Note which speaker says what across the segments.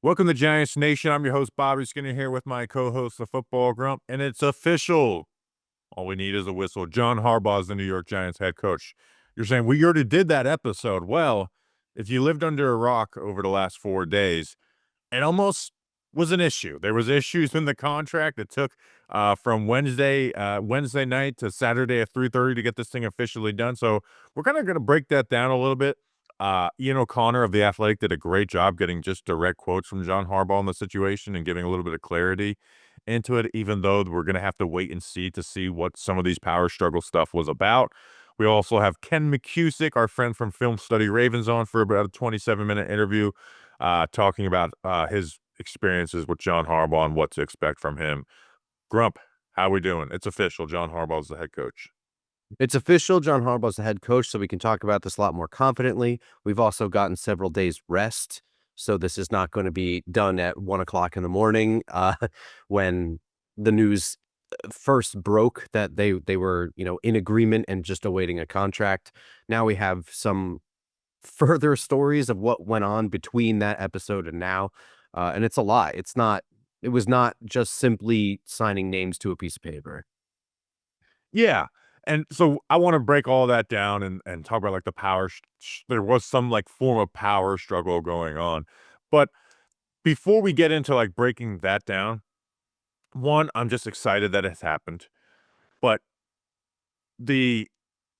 Speaker 1: Welcome to Giants Nation. I'm your host, Bobby Skinner, here with my co-host, the Football Grump, and it's official. All we need is a whistle. John Harbaugh is the New York Giants head coach. You're saying, we already did that episode. Well, if you lived under a rock over the last 4 days, it almost was an issue. There was issues in the contract. It took from Wednesday night to Saturday at 3:30 to get this thing officially done. So we're kind of going to break that down a little bit. Ian O'Connor of The Athletic did a great job getting just direct quotes from John Harbaugh on the situation and giving a little bit of clarity into it, even though we're going to have to wait and see what some of these power struggle stuff was about. We also have Ken Mckusick, our friend from Film Study Ravens, on for about a 27-minute interview talking about his experiences with John Harbaugh and what to expect from him. Grump, how we doing? It's official. John Harbaugh's the head coach.
Speaker 2: It's official. John Harbaugh's the head coach, so we can talk about this a lot more confidently. We've also gotten several days rest, so this is not going to be done at 1 o'clock in the morning when the news first broke that they were in agreement and just awaiting a contract. Now we have some further stories of what went on between that episode and now, and it's a lot. It was not just simply signing names to a piece of paper.
Speaker 1: Yeah. And so I want to break all that down and talk about like the power. There was some like form of power struggle going on. But before we get into like breaking that down, one, I'm just excited that it's happened. But the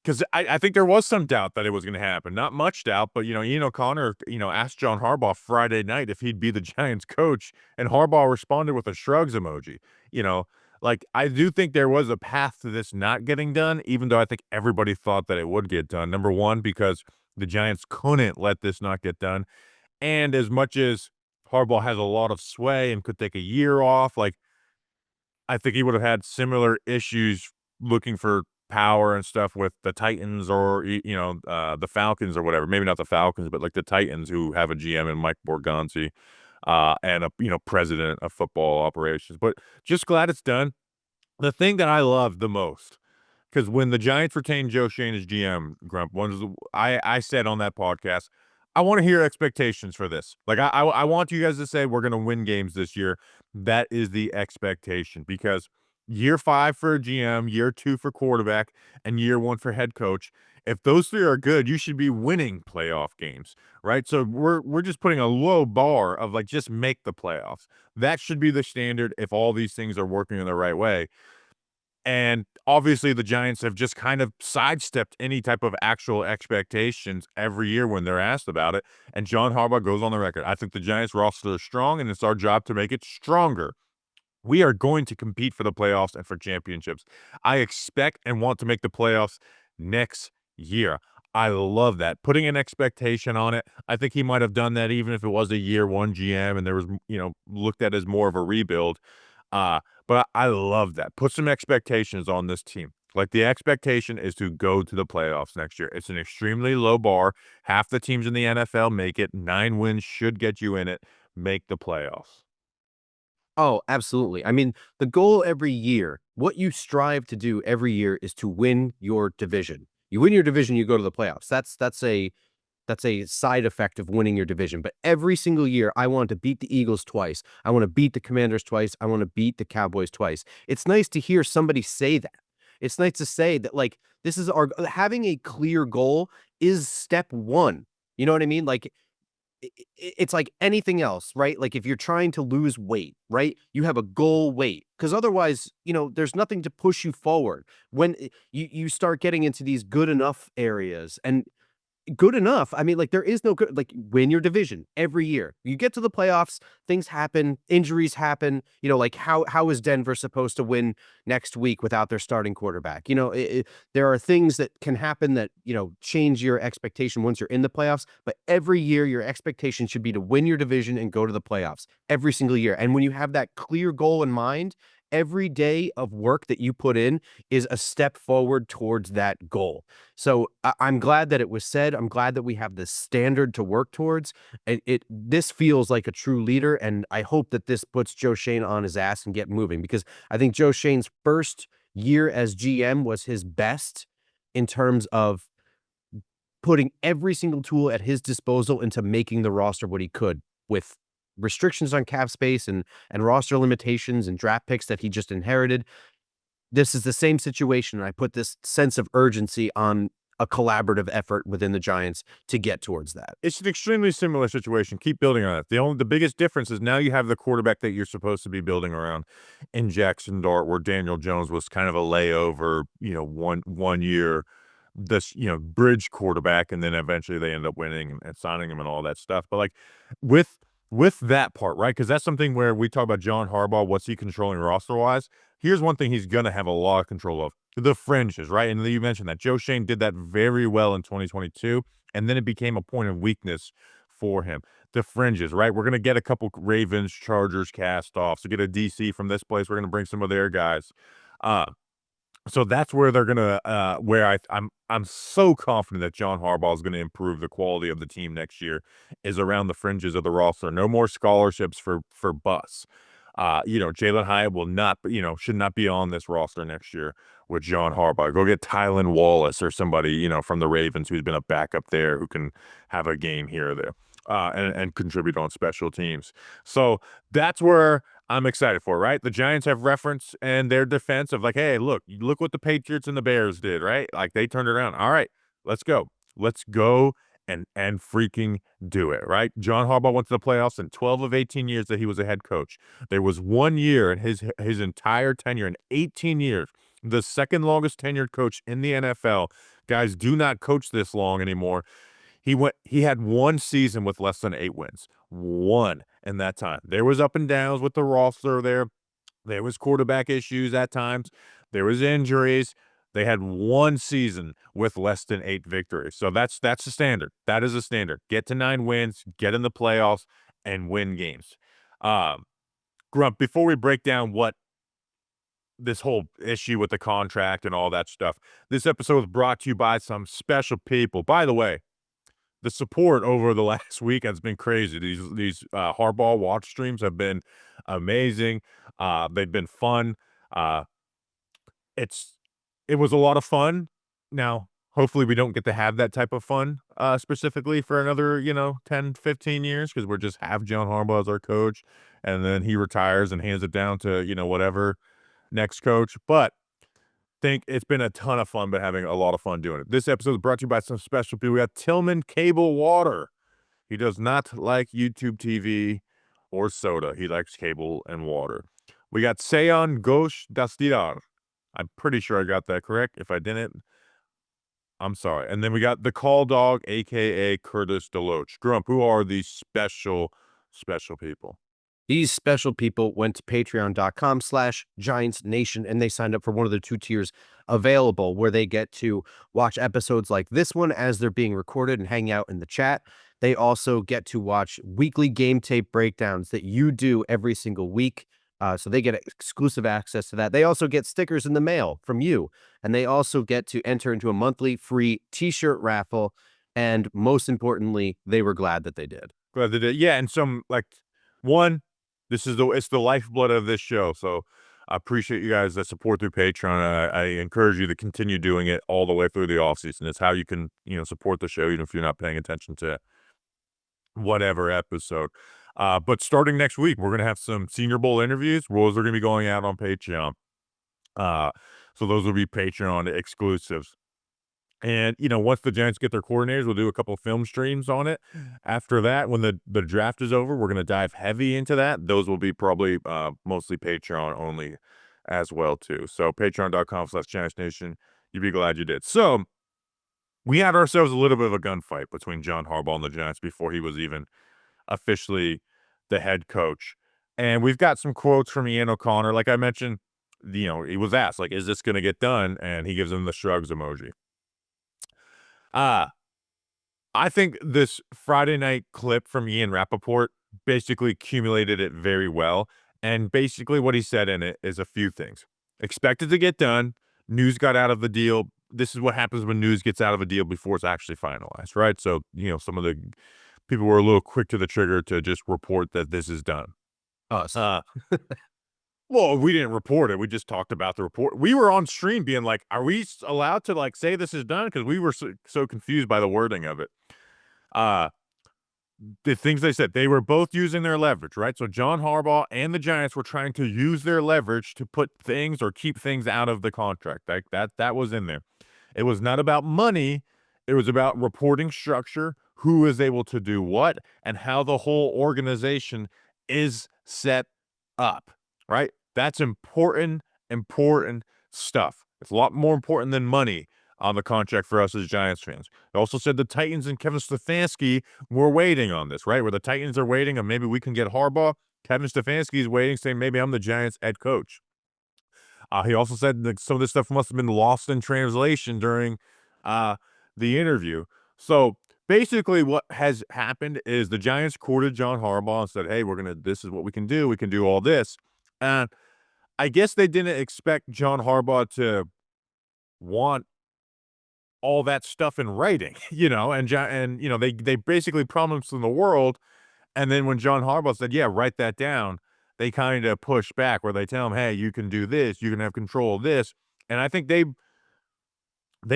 Speaker 1: because I think there was some doubt that it was gonna happen. Not much doubt, but, Ian O'Connor, asked John Harbaugh Friday night if he'd be the Giants coach, and Harbaugh responded with a shrugs emoji, you know? Like, I do think there was a path to this not getting done, even though I think everybody thought that it would get done. Number 1, because the Giants couldn't let this not get done, and as much as Harbaugh has a lot of sway and could take a year off, like, I think he would have had similar issues looking for power and stuff with the Titans or, the Falcons or whatever. Maybe not the Falcons, but like the Titans who have a GM and Mike Borgonzi, and a, president of football operations. But just glad it's done. The thing that I love the most, because when the Giants retained Joe Schoen as GM, Grump, I said on that podcast, I want to hear expectations for this. Like I want you guys to say we're going to win games this year. That is the expectation because year 5 for a GM, year 2 for quarterback, and year 1 for head coach. If those 3 are good, you should be winning playoff games, right? So we're just putting a low bar of like just make the playoffs. That should be the standard if all these things are working in the right way. And obviously, the Giants have just kind of sidestepped any type of actual expectations every year when they're asked about it. And John Harbaugh goes on the record. I think the Giants roster is strong, and it's our job to make it stronger. We are going to compete for the playoffs and for championships. I expect and want to make the playoffs next year. I love that. Putting an expectation on it. I think he might have done that even if it was a year 1 GM and there was, looked at as more of a rebuild. But I love that. Put some expectations on this team. Like, the expectation is to go to the playoffs next year. It's an extremely low bar. Half the teams in the NFL make it. 9 wins should get you in it. Make the playoffs.
Speaker 2: Oh, absolutely. I mean, the goal every year, what you strive to do every year is to win your division. You win your division, you go to the playoffs. That's a side effect of winning your division. But every single year, I want to beat the Eagles twice. I want to beat the Commanders twice. I want to beat the Cowboys twice. It's nice to hear somebody say that. It's nice to say that like this is our having a clear goal is step one. You know what I mean? Like it's like anything else, right? Like if you're trying to lose weight, right? You have a goal weight because otherwise, there's nothing to push you forward. When you start getting into these good enough areas and good enough. I mean, like there is no good like win your division every year. You get to the playoffs, things happen, injuries happen. Like how is Denver supposed to win next week without their starting quarterback? There are things that can happen that change your expectation once you're in the playoffs. But every year, your expectation should be to win your division and go to the playoffs every single year. And when you have that clear goal in mind, every day of work that you put in is a step forward towards that goal. So I'm glad that it was said. I'm glad that we have this standard to work towards. This feels like a true leader, and I hope that this puts Joe Schoen on his ass and get moving because I think Joe Schoen's first year as GM was his best in terms of putting every single tool at his disposal into making the roster what he could with restrictions on cap space and roster limitations and draft picks that he just inherited. This is the same situation. And I put this sense of urgency on a collaborative effort within the Giants to get towards that.
Speaker 1: It's an extremely similar situation. Keep building on it. The biggest difference is now you have the quarterback that you're supposed to be building around in Jackson Dart, where Daniel Jones was kind of a layover, one year, this bridge quarterback, and then eventually they end up winning and signing him and all that stuff. But like with with that part, right? Because that's something where we talk about John Harbaugh, what's he controlling roster wise? Here's one thing he's gonna have a lot of control of: the fringes, right? And you mentioned that Joe Schoen did that very well in 2022, and then it became a point of weakness for him. The fringes, right? We're gonna get a couple Ravens, Chargers cast offs. So get a DC from this place. We're gonna bring some of their guys. Uh, so that's where they're gonna where I'm so confident that John Harbaugh is gonna improve the quality of the team next year is around the fringes of the roster. No more scholarships for bus. Jalen Hyatt will not, should not be on this roster next year with John Harbaugh. Go get Tylan Wallace or somebody, from the Ravens who's been a backup there who can have a game here or there, and contribute on special teams. So that's where I'm excited for, right? The Giants have reference and their defense of like, hey, look what the Patriots and the Bears did, right? Like they turned it around. All right, let's go. Let's go and freaking do it, right? John Harbaugh went to the playoffs in 12 of 18 years that he was a head coach. There was 1 year in his entire tenure, in 18 years, the second longest tenured coach in the NFL. Guys do not coach this long anymore. He had one season with less than 8 wins. One in that time. There was up and downs with the roster there. There was quarterback issues at times. There was injuries. They had one season with less than 8 victories. So that's the standard. That is a standard. Get to 9 wins, get in the playoffs, and win games. Grump, before we break down what this whole issue with the contract and all that stuff, this episode is brought to you by some special people. By the way, the support over the last week has been crazy. These Harbaugh watch streams have been amazing. They've been fun. Uh, it was a lot of fun. Now, hopefully we don't get to have that type of fun specifically for another, 10, 15 years, because we're just have John Harbaugh as our coach, and then he retires and hands it down to, whatever next coach. But think it's been a ton of fun, but having a lot of fun doing it. This episode is brought to you by some special people. We got Tillman Cable Water. He does not like YouTube TV or soda. He likes cable and water. We got Seon Ghosh Dastirar. I'm pretty sure I got that correct. If I didn't, I'm sorry. And then we got the Call Dog, a.k.a. Curtis Deloach. Grump, who are these special people?
Speaker 2: These special people went to patreon.com/Giants Nation, and they signed up for one of the 2 tiers available, where they get to watch episodes like this one as they're being recorded and hang out in the chat. They also get to watch weekly game tape breakdowns that you do every single week. So they get exclusive access to that. They also get stickers in the mail from you, and they also get to enter into a monthly free t-shirt raffle. And most importantly, they were glad that they did.
Speaker 1: Glad they did. Yeah, and it's the lifeblood of this show. So I appreciate you guys that support through Patreon. I encourage you to continue doing it all the way through the off season. It's how you can, support the show, even if you're not paying attention to whatever episode. But starting next week, we're going to have some Senior Bowl interviews. Those are going to be going out on Patreon. So those will be Patreon exclusives. And, once the Giants get their coordinators, we'll do a couple film streams on it. After that, when the draft is over, we're going to dive heavy into that. Those will be probably mostly Patreon only as well, too. So patreon.com/Giants Nation. You'd be glad you did. So we had ourselves a little bit of a gunfight between John Harbaugh and the Giants before he was even officially the head coach. And we've got some quotes from Ian O'Connor. Like I mentioned, he was asked, like, is this going to get done? And he gives him the shrugs emoji. I think this Friday night clip from Ian Rappaport basically accumulated it very well. And basically what he said in it is a few things. Expected to get done. News got out of the deal. This is what happens when news gets out of a deal before it's actually finalized, right? So, some of the people were a little quick to the trigger to just report that this is done.
Speaker 2: Us.
Speaker 1: Well, we didn't report it. We just talked about the report. We were on stream being like, are we allowed to say this is done? Because we were so confused by the wording of it. the things they said, they were both using their leverage, right? So John Harbaugh and the Giants were trying to use their leverage to put things or keep things out of the contract. That was in there. It was not about money. It was about reporting structure, who is able to do what, and how the whole organization is set up, right? That's important, important stuff. It's a lot more important than money on the contract for us as Giants fans. They also said the Titans and Kevin Stefanski were waiting on this, right? Where the Titans are waiting and maybe we can get Harbaugh. Kevin Stefanski is waiting, saying maybe I'm the Giants head coach. He also said that some of this stuff must have been lost in translation during uh, the interview. So basically, what has happened is the Giants courted John Harbaugh and said, "Hey, this is what we can do. We can do all this." And I guess they didn't expect John Harbaugh to want all that stuff in writing, and they basically promised them the world. And then when John Harbaugh said, "Yeah, write that down," they kind of push back where they tell him, "Hey, you can do this. You can have control of this." And I think they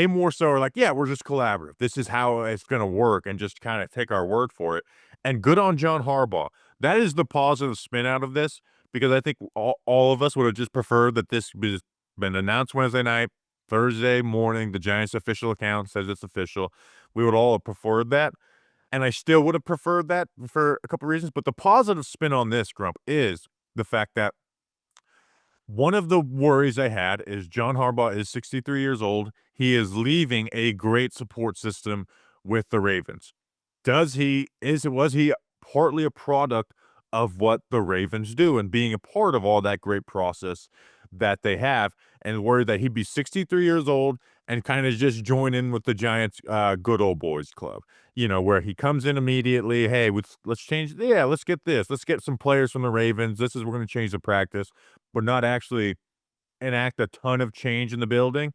Speaker 1: more so are like, "Yeah, we're just collaborative. This is how it's going to work," and just kind of take our word for it. And good on John Harbaugh. That is the positive spin out of this because I think all of us would have just preferred that this was been announced Wednesday night, Thursday morning. The Giants official account says it's official. We would all have preferred that. And I still would have preferred that for a couple reasons, but the positive spin on this, Grump, is the fact that one of the worries I had is John Harbaugh is 63 years old. He is leaving a great support system with the Ravens. Was he partly a product of what the Ravens do and being a part of all that great process that they have, and worried that he'd be 63 years old and kind of just join in with the Giants good old boys club, where he comes in immediately, hey, let's change, yeah, let's get this, let's get some players from the Ravens, we're going to change the practice, but not actually enact a ton of change in the building.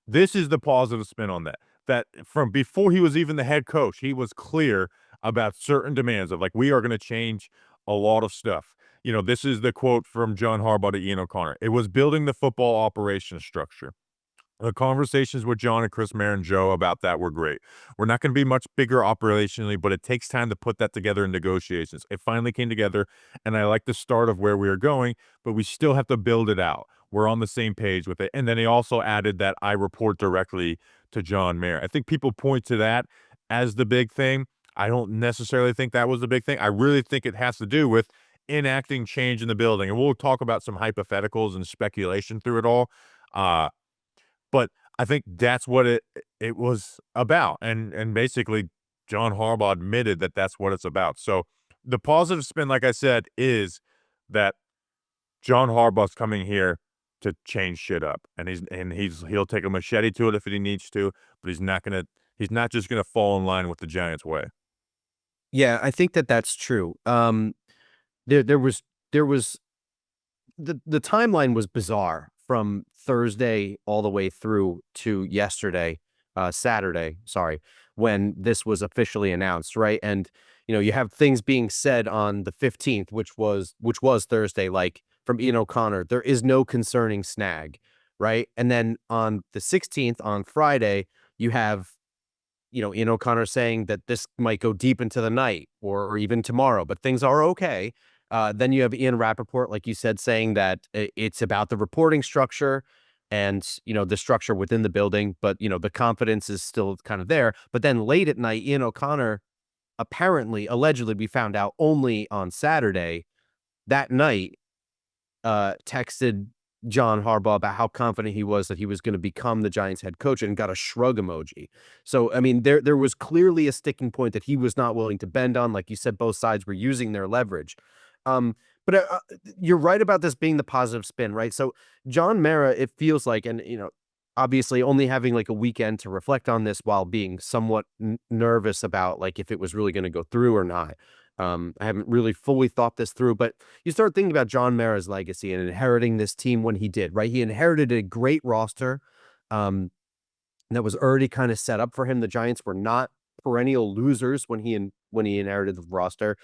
Speaker 1: This is the positive spin on that. That from before he was even the head coach, he was clear about certain demands of like, we are going to change a lot of stuff. This is the quote from John Harbaugh to Ian O'Connor. It was building the football operation structure. The conversations with John and Chris Mayer and Joe about that were great. We're not going to be much bigger operationally, but it takes time to put that together in negotiations. It finally came together, and I like the start of where we are going, but we still have to build it out. We're on the same page with it. And then he also added that I report directly to John Mayer. I think people point to that as the big thing. I don't necessarily think that was the big thing. I really think it has to do with enacting change in the building. And we'll talk about some hypotheticals and speculation through it all. But I think that's what it was about, and basically, John Harbaugh admitted that that's what it's about. So, the positive spin, like I said, is that John Harbaugh's coming here to change shit up, and he'll take a machete to it if he needs to, but he's not just gonna fall in line with the Giants' way.
Speaker 2: Yeah, I think that that's true. There was the timeline was bizarre from Thursday all the way through to yesterday, Saturday, sorry, when this was officially announced, right? And you have things being said on the 15th, which was Thursday, like from Ian O'Connor, there is no concerning snag, right? And then on the 16th, on Friday, you have Ian O'Connor saying that this might go deep into the night or even tomorrow, but things are okay. Then you have Ian Rappaport, like you said, saying that it's about the reporting structure and the structure within the building, but the confidence is still kind of there. But then late at night, Ian O'Connor allegedly, we found out only on Saturday that night, texted John Harbaugh about how confident he was that he was going to become the Giants head coach and got a shrug emoji. So, I mean, there was clearly a sticking point that he was not willing to bend on. Like you said, both sides were using their leverage. Um, but you're right about this being the positive spin, right? So John Mara, it feels like, and obviously only having like a weekend to reflect on this while being somewhat nervous about like if it was really going to go through or not. I haven't really fully thought this through, but you start thinking about John Mara's legacy and inheriting this team when he did, right? He inherited a great roster that was already kind of set up for him. The Giants were not perennial losers when he inherited the roster.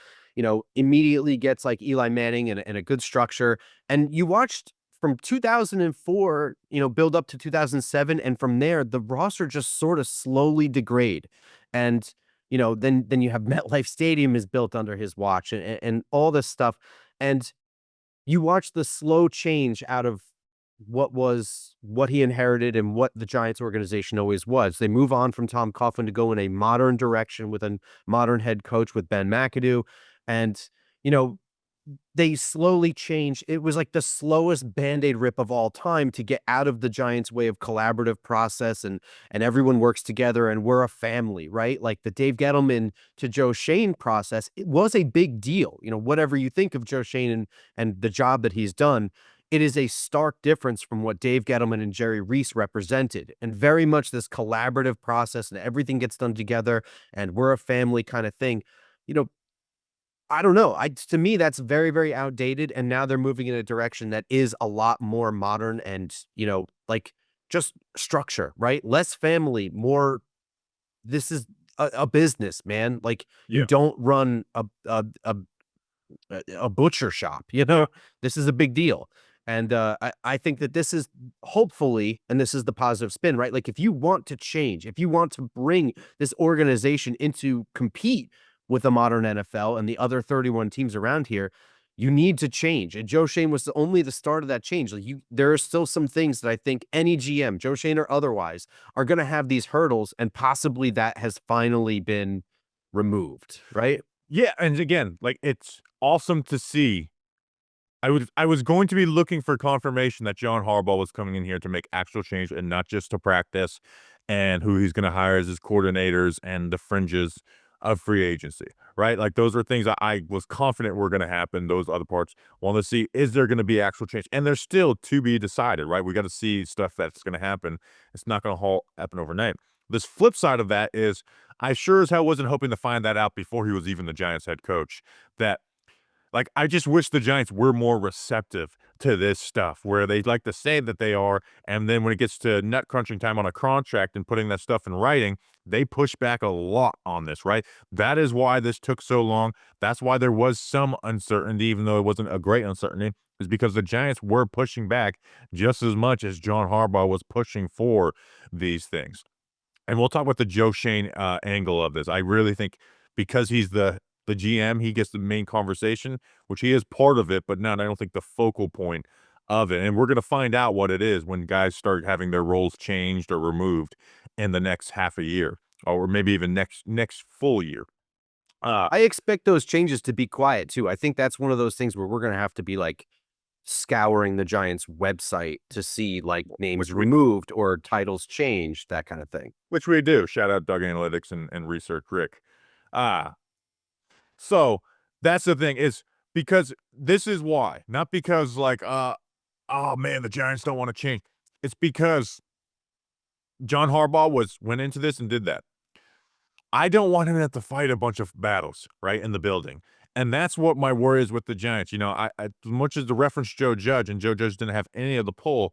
Speaker 2: Immediately gets like Eli Manning and a good structure. And you watched from 2004, build up to 2007, and from there the roster just sort of slowly degrade. And then you have MetLife Stadium is built under his watch, and all this stuff. And you watch the slow change out of what he inherited and what the Giants organization always was. They move on from Tom Coughlin to go in a modern direction with a modern head coach with Ben McAdoo. And, you know, they slowly changed. It was like the slowest Band-Aid rip of all time to get out of the Giants' way of collaborative process, and everyone works together and we're a family, right? Like the Dave Gettleman to Joe Schoen process, it was a big deal. Whatever you think of Joe Schoen and the job that he's done, it is a stark difference from what Dave Gettleman and Jerry Reese represented. And very much this collaborative process and everything gets done together and we're a family kind of thing. You know, I don't know. To me, that's very, very outdated. And now they're moving in a direction that is a lot more modern and, like just structure, right? Less family, more. This is a business, man. Like you
Speaker 1: Yeah.
Speaker 2: don't run a butcher shop, This is a big deal. And I think that this is hopefully, and this is the positive spin, right? Like if you want to change, if you want to bring this organization into compete with the modern NFL and the other 31 teams around here, you need to change. And Joe Schoen was only the start of that change. Like there are still some things that I think any GM, Joe Schoen or otherwise, are going to have these hurdles, and possibly that has finally been removed, right?
Speaker 1: Yeah, and again, like, it's awesome to see. I was going to be looking for confirmation that John Harbaugh was coming in here to make actual change and not just to practice, and who he's gonna hire as his coordinators and the fringes of free agency, right? Like, those are things I was confident were gonna happen. Those other parts, want to see, is there gonna be actual change? And there's still to be decided, right? We gotta see stuff that's gonna happen. It's not gonna happen overnight. This flip side of that is I sure as hell wasn't hoping to find that out before he was even the Giants head coach, that like, I just wish the Giants were more receptive to this stuff, where they like to say that they are, and then when it gets to nut crunching time on a contract and putting that stuff in writing, they push back a lot on this, right? That is why this took so long. That's why there was some uncertainty, even though it wasn't a great uncertainty, is because the Giants were pushing back just as much as John Harbaugh was pushing for these things. And we'll talk about the Joe Schoen angle of this. I really think because he's the GM, he gets the main conversation, which he is part of it, but not, I don't think, the focal point of it. And we're gonna find out what it is when guys start having their roles changed or removed in the next half a year, or maybe even next full year. Uh,
Speaker 2: I expect those changes to be quiet too. I think that's one of those things where we're going to have to be like scouring the Giants website to see like names
Speaker 1: which we
Speaker 2: removed or titles changed, that kind of thing.
Speaker 1: which we do. Shout out Doug Analytics and Research Rick. Uh, so that's the thing, is because this is why, not because like oh man, the Giants don't want to change. It's because John Harbaugh went into this and did that. I don't want him to have to fight a bunch of battles, right, in the building. And that's what my worry is with the Giants. As much as the reference Joe Judge, and Joe Judge didn't have any of the pull,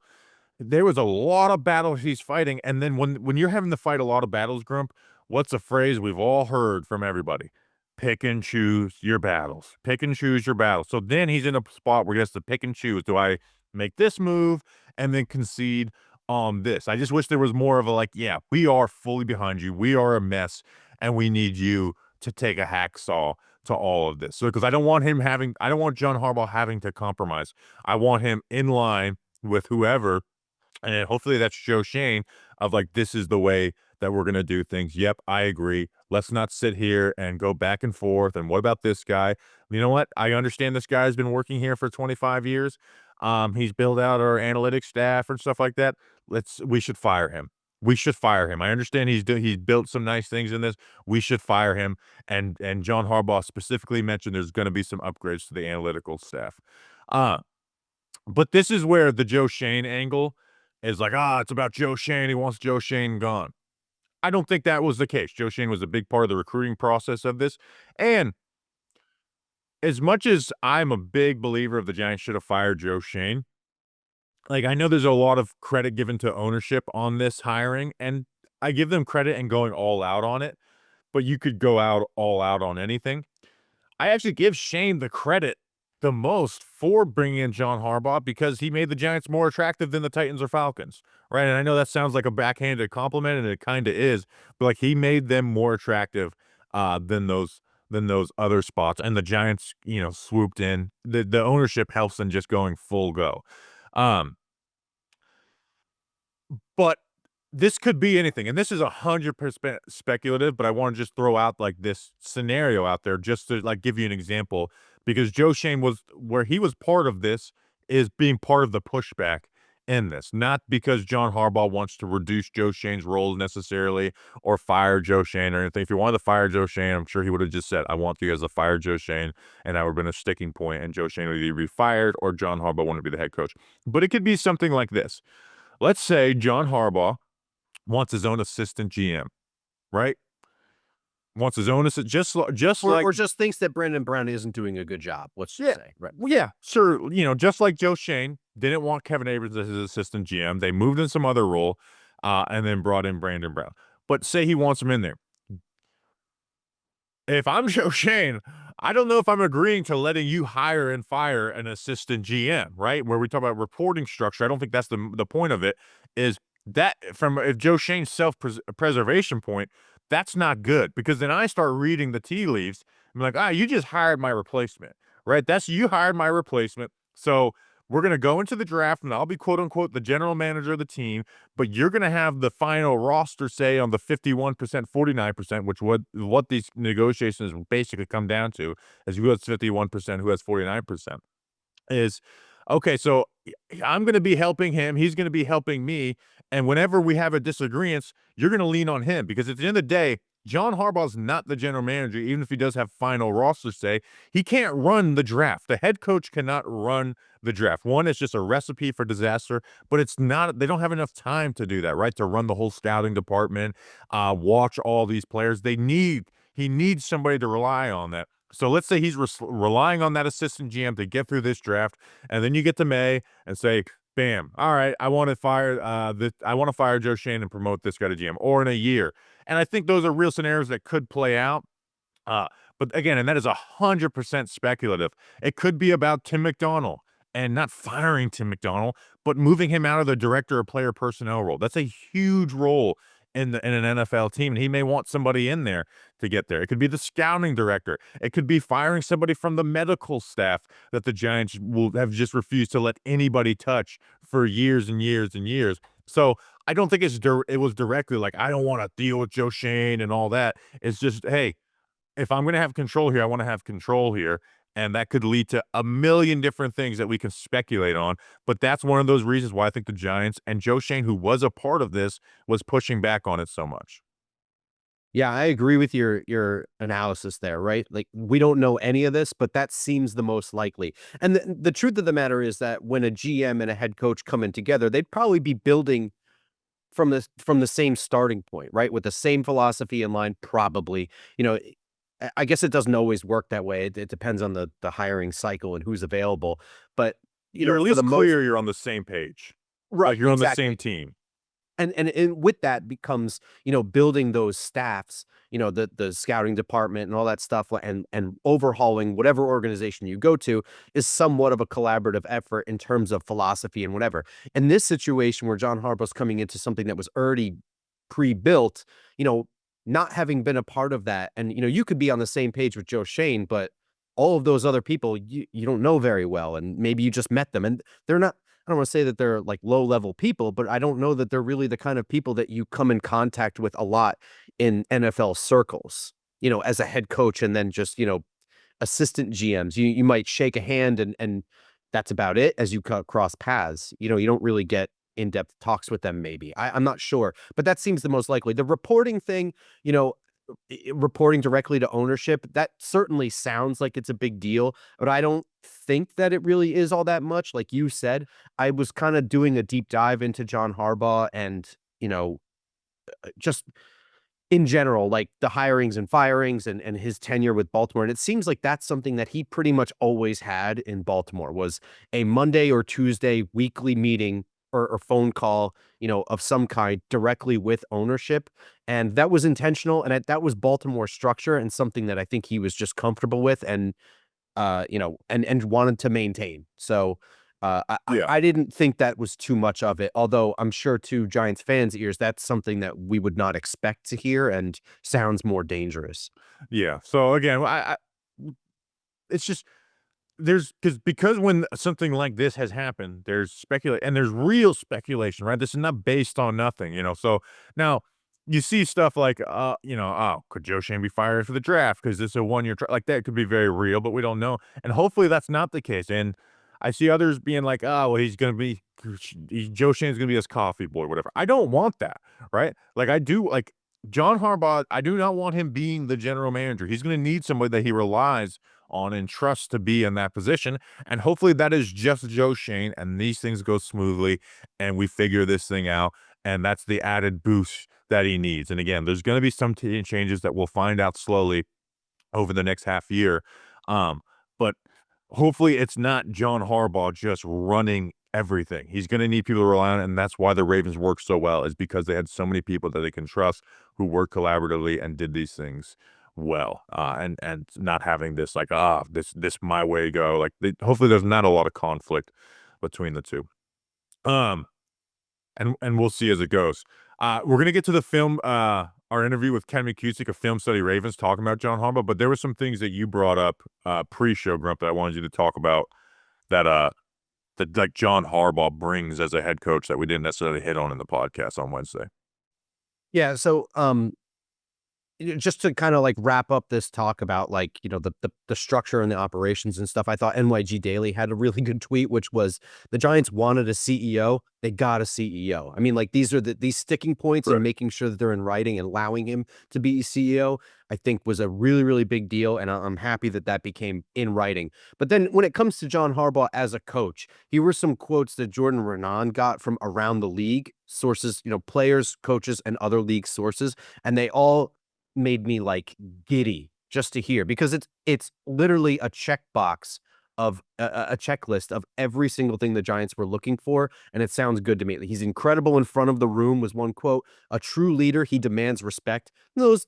Speaker 1: there was a lot of battles he's fighting. And then when you're having to fight a lot of battles, Grump, what's a phrase we've all heard from everybody? Pick and choose your battles. Pick and choose your battles. So then he's in a spot where he has to pick and choose. Do I make this move and then concede on this? I just wish there was more of a like, yeah, we are fully behind you. We are a mess, and we need you to take a hacksaw to all of this. So because I don't want John Harbaugh having to compromise. I want him in line with whoever, and hopefully that's Joe Schoen, of like, this is the way that we're going to do things. Yep, I agree. Let's not sit here and go back and forth. And what about this guy? You know what? I understand this guy's been working here for 25 years. He's built out our analytics staff and stuff like that. We should fire him. We should fire him. I understand he's built some nice things in this. We should fire him. And John Harbaugh specifically mentioned there's going to be some upgrades to the analytical staff. Uh, but this is where the Joe Schoen angle is like, it's about Joe Schoen. He wants Joe Schoen gone. I don't think that was the case. Joe Schoen was a big part of the recruiting process of this. And as much as I'm a big believer of the Giants should have fired Joe Schoen, like, I know there's a lot of credit given to ownership on this hiring, and I give them credit in going all out on it, but you could go out all out on anything. I actually give Shane the credit the most for bringing in John Harbaugh, because he made the Giants more attractive than the Titans or Falcons, right? And I know that sounds like a backhanded compliment, and it kind of is, but like, he made them more attractive than those other spots. And the Giants, swooped in. The ownership helps in just going full go. Um, but this could be anything, and this is 100% speculative, but I want to just throw out like this scenario out there just to like give you an example because Joe Shane was where he was part of this is being part of the pushback in this, not because John Harbaugh wants to reduce Joe Shane's role necessarily or fire Joe Shane or anything. If he wanted to fire Joe Shane, I'm sure he would have just said, "I want you guys to fire Joe Shane," and that would have been a sticking point, and Joe Shane would either be fired or John Harbaugh wanted to be the head coach. But it could be something like this. Let's say John Harbaugh wants his own assistant GM, right? Wants his own assistant, just like
Speaker 2: Or just thinks that Brandon Brown isn't doing a good job. Let's just
Speaker 1: yeah,
Speaker 2: say, right?
Speaker 1: well, yeah, sure. Just like Joe Shane didn't want Kevin Abrams as his assistant GM, they moved in some other role, and then brought in Brandon Brown. But say he wants him in there. If I'm Joe Shane, I don't know if I'm agreeing to letting you hire and fire an assistant GM, right? Where we talk about reporting structure. I don't think that's the point of it. Is that from if Joe Shane's self-preservation point, that's not good because then I start reading the tea leaves. I'm like, you just hired my replacement, right? That's you hired my replacement. So we're gonna go into the draft, and I'll be quote unquote the general manager of the team, but you're gonna have the final roster say on the 51%, 49%, which what these negotiations basically come down to is who has 51%, who has 49% is okay. So I'm going to be helping him. He's going to be helping me. And whenever we have a disagreement, you're going to lean on him because at the end of the day, John Harbaugh's not the general manager, even if he does have final roster say. He can't run the draft. The head coach cannot run the draft. One, it's just a recipe for disaster, but it's not, they don't have enough time to do that, right? To run the whole scouting department, watch all these players. He needs somebody to rely on that. So let's say he's relying on that assistant GM to get through this draft, and then you get to May and say, "Bam! All right, I want to fire I want to fire Joe Shane and promote this guy to GM," or in a year. And I think those are real scenarios that could play out. Uh, but again, and that is 100% speculative. It could be about Tim McDonald and not firing Tim McDonald, but moving him out of the director of player personnel role. That's a huge role in an NFL team, and he may want somebody in there to get there. It could be the scouting director. It could be firing somebody from the medical staff that the Giants will have just refused to let anybody touch for years and years and years. So I don't think it was directly like I don't want to deal with Joe Shane and all that. It's just hey, if I'm going to have control here, I want to have control here. And that could lead to a million different things that we can speculate on. But that's one of those reasons why I think the Giants and Joe Shane, who was a part of this, was pushing back on it so much.
Speaker 2: Yeah, I agree with your analysis there, right? Like we don't know any of this, but that seems the most likely. And the truth of the matter is that when a GM and a head coach come in together, they'd probably be building from the same starting point, right? With the same philosophy in line, probably. You know, I guess it doesn't always work that way. It depends on the hiring cycle and who's available. But
Speaker 1: You're at
Speaker 2: for the
Speaker 1: least
Speaker 2: most
Speaker 1: clear you're on the same page.
Speaker 2: right,
Speaker 1: Like you're on the
Speaker 2: exactly.
Speaker 1: same team.
Speaker 2: And with that becomes, building those staffs, the scouting department and all that stuff and overhauling whatever organization you go to is somewhat of a collaborative effort in terms of philosophy and whatever. In this situation where John Harbaugh's coming into something that was already pre-built, you know, not having been a part of that, and you could be on the same page with Joe Shane, but all of those other people you don't know very well, and maybe you just met them, and they're not. I don't want to say that they're like low level people, but I don't know that they're really the kind of people that you come in contact with a lot in NFL circles, as a head coach and then just, assistant GMs. You might shake a hand and that's about it as you cross paths. You don't really get in-depth talks with them, maybe. I'm not sure, but that seems the most likely. The reporting thing, you know, reporting directly to ownership, that certainly sounds like it's a big deal, but I don't think that it really is all that much. Like you said, I was kind of doing a deep dive into John Harbaugh and, just in general, like the hirings and firings and his tenure with Baltimore. And it seems like that's something that he pretty much always had in Baltimore was a Monday or Tuesday weekly meeting or phone call, of some kind directly with ownership. And that was intentional. And that was Baltimore structure and something that I think he was just comfortable with and, and wanted to maintain. So
Speaker 1: Yeah.
Speaker 2: I didn't think that was too much of it, although I'm sure to Giants fans' ears, that's something that we would not expect to hear and sounds more dangerous.
Speaker 1: Yeah. So again, it's just because when something like this has happened, there's speculate and there's real speculation, right? This is not based on nothing, you know. So now you see stuff like, oh, could Joe Shane be fired for the draft because this is a 1 year like that could be very real, but we don't know. And hopefully that's not the case. And I see others being like, oh, well, Joe Shane's gonna be his coffee boy, whatever. I don't want that, right? Like I do like John Harbaugh. I do not want him being the general manager. He's gonna need somebody that he relies on and trust to be in that position. And hopefully that is just Joe Shane and these things go smoothly and we figure this thing out. And that's the added boost that he needs. And again, there's going to be some changes that we'll find out slowly over the next half year. But hopefully it's not John Harbaugh just running everything. He's going to need people to rely on, and that's why the Ravens work so well, is because they had so many people that they can trust who work collaboratively and did these things well. And not having this like this my way to go. Like hopefully there's not a lot of conflict between the two. Um, and we'll see as it goes. We're gonna get to the film, our interview with Ken Mckusick of Film Study Ravens talking about John Harbaugh, but there were some things that you brought up pre-show, Grump, that I wanted you to talk about that that like John Harbaugh brings as a head coach that we didn't necessarily hit on in the podcast on Wednesday.
Speaker 2: Yeah, so just to kind of like wrap up this talk about like the structure and the operations and stuff, I thought NYG Daily had a really good tweet, which was the Giants wanted a CEO, they got a CEO. I mean, like these are these sticking points and
Speaker 1: Right.
Speaker 2: making sure that they're in writing and allowing him to be CEO. I think was a really really big deal, and I'm happy that that became in writing. But then when it comes to John Harbaugh as a coach, here were some quotes that Jordan Renan got from around the league sources, players, coaches, and other league sources, and they all made me like giddy just to hear because it's literally a checkbox of a checklist of every single thing the Giants were looking for, and it sounds good to me. He's incredible in front of the room was one quote. A true leader, he demands respect. Those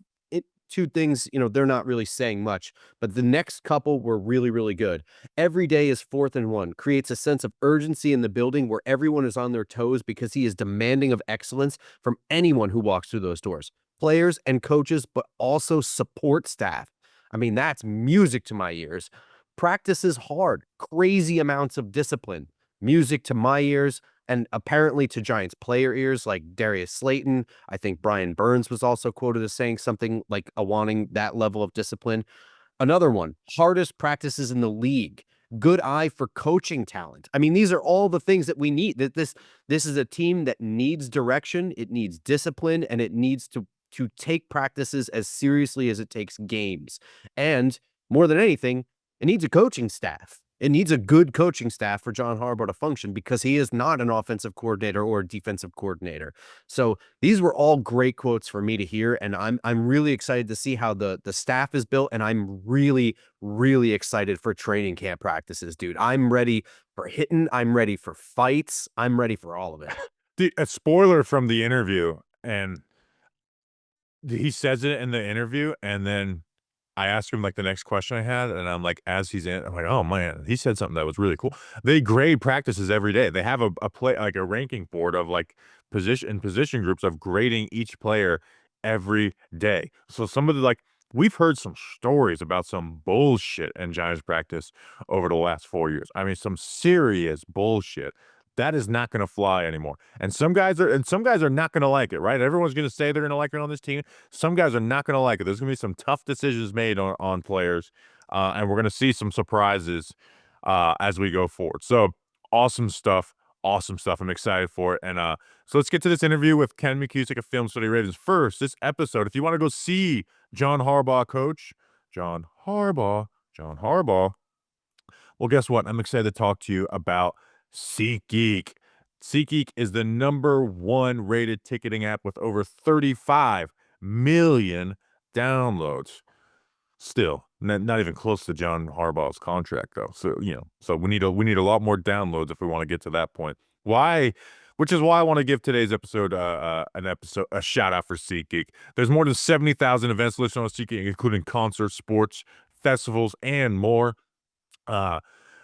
Speaker 2: two things, they're not really saying much, but the next couple were really, really good. Every day is 4th and 1, creates a sense of urgency in the building where everyone is on their toes because he is demanding of excellence from anyone who walks through those doors, players and coaches, but also support staff. I mean, that's music to my ears. Practices hard, crazy amounts of discipline, music to my ears, and apparently to Giants player ears like Darius Slayton. I think Brian Burns was also quoted as saying something like wanting that level of discipline. Another one, hardest practices in the league. Good eye for coaching talent. I mean, these are all the things that we need. That this is a team that needs direction, it needs discipline, and it needs to take practices as seriously as it takes games. And more than anything, it needs a coaching staff. It needs a good coaching staff for John Harbaugh to function because he is not an offensive coordinator or a defensive coordinator. So these were all great quotes for me to hear, and I'm really excited to see how the staff is built, and I'm really really excited for training camp practices, dude. I'm ready for hitting. I'm ready for fights. I'm ready for all of it.
Speaker 1: A spoiler from the interview, and he says it in the interview, and then I asked him, like, the next question I had, and I'm like, as he's in I'm like, "Oh, man, he said something that was really cool." They grade practices every day. They have a play like, a ranking board of, like, position groups of grading each player every day. So some of the, like we've heard some stories about some bullshit in Giants practice over the last 4 years. I mean, some serious bullshit. That is not gonna fly anymore, and some guys are not gonna like it, right? Everyone's gonna say they're gonna like it on this team. Some guys are not gonna like it. There's gonna be some tough decisions made on players, and we're gonna see some surprises as we go forward. So awesome stuff, awesome stuff. I'm excited for it. And so let's get to this interview with Ken Mckusick of Film Study Ravens. First, this episode, if you want to go see John Harbaugh coach, John Harbaugh. Well, guess what? I'm excited to talk to you about SeatGeek. SeatGeek is the #1 rated ticketing app with over 35 million downloads. Still, not even close to John Harbaugh's contract, though. So, so we need a lot more downloads if we want to get to that point. Why? Which is why I want to give today's episode a shout out for SeatGeek. There's more than 70,000 events listed on SeatGeek, including concerts, sports, festivals, and more. Uh,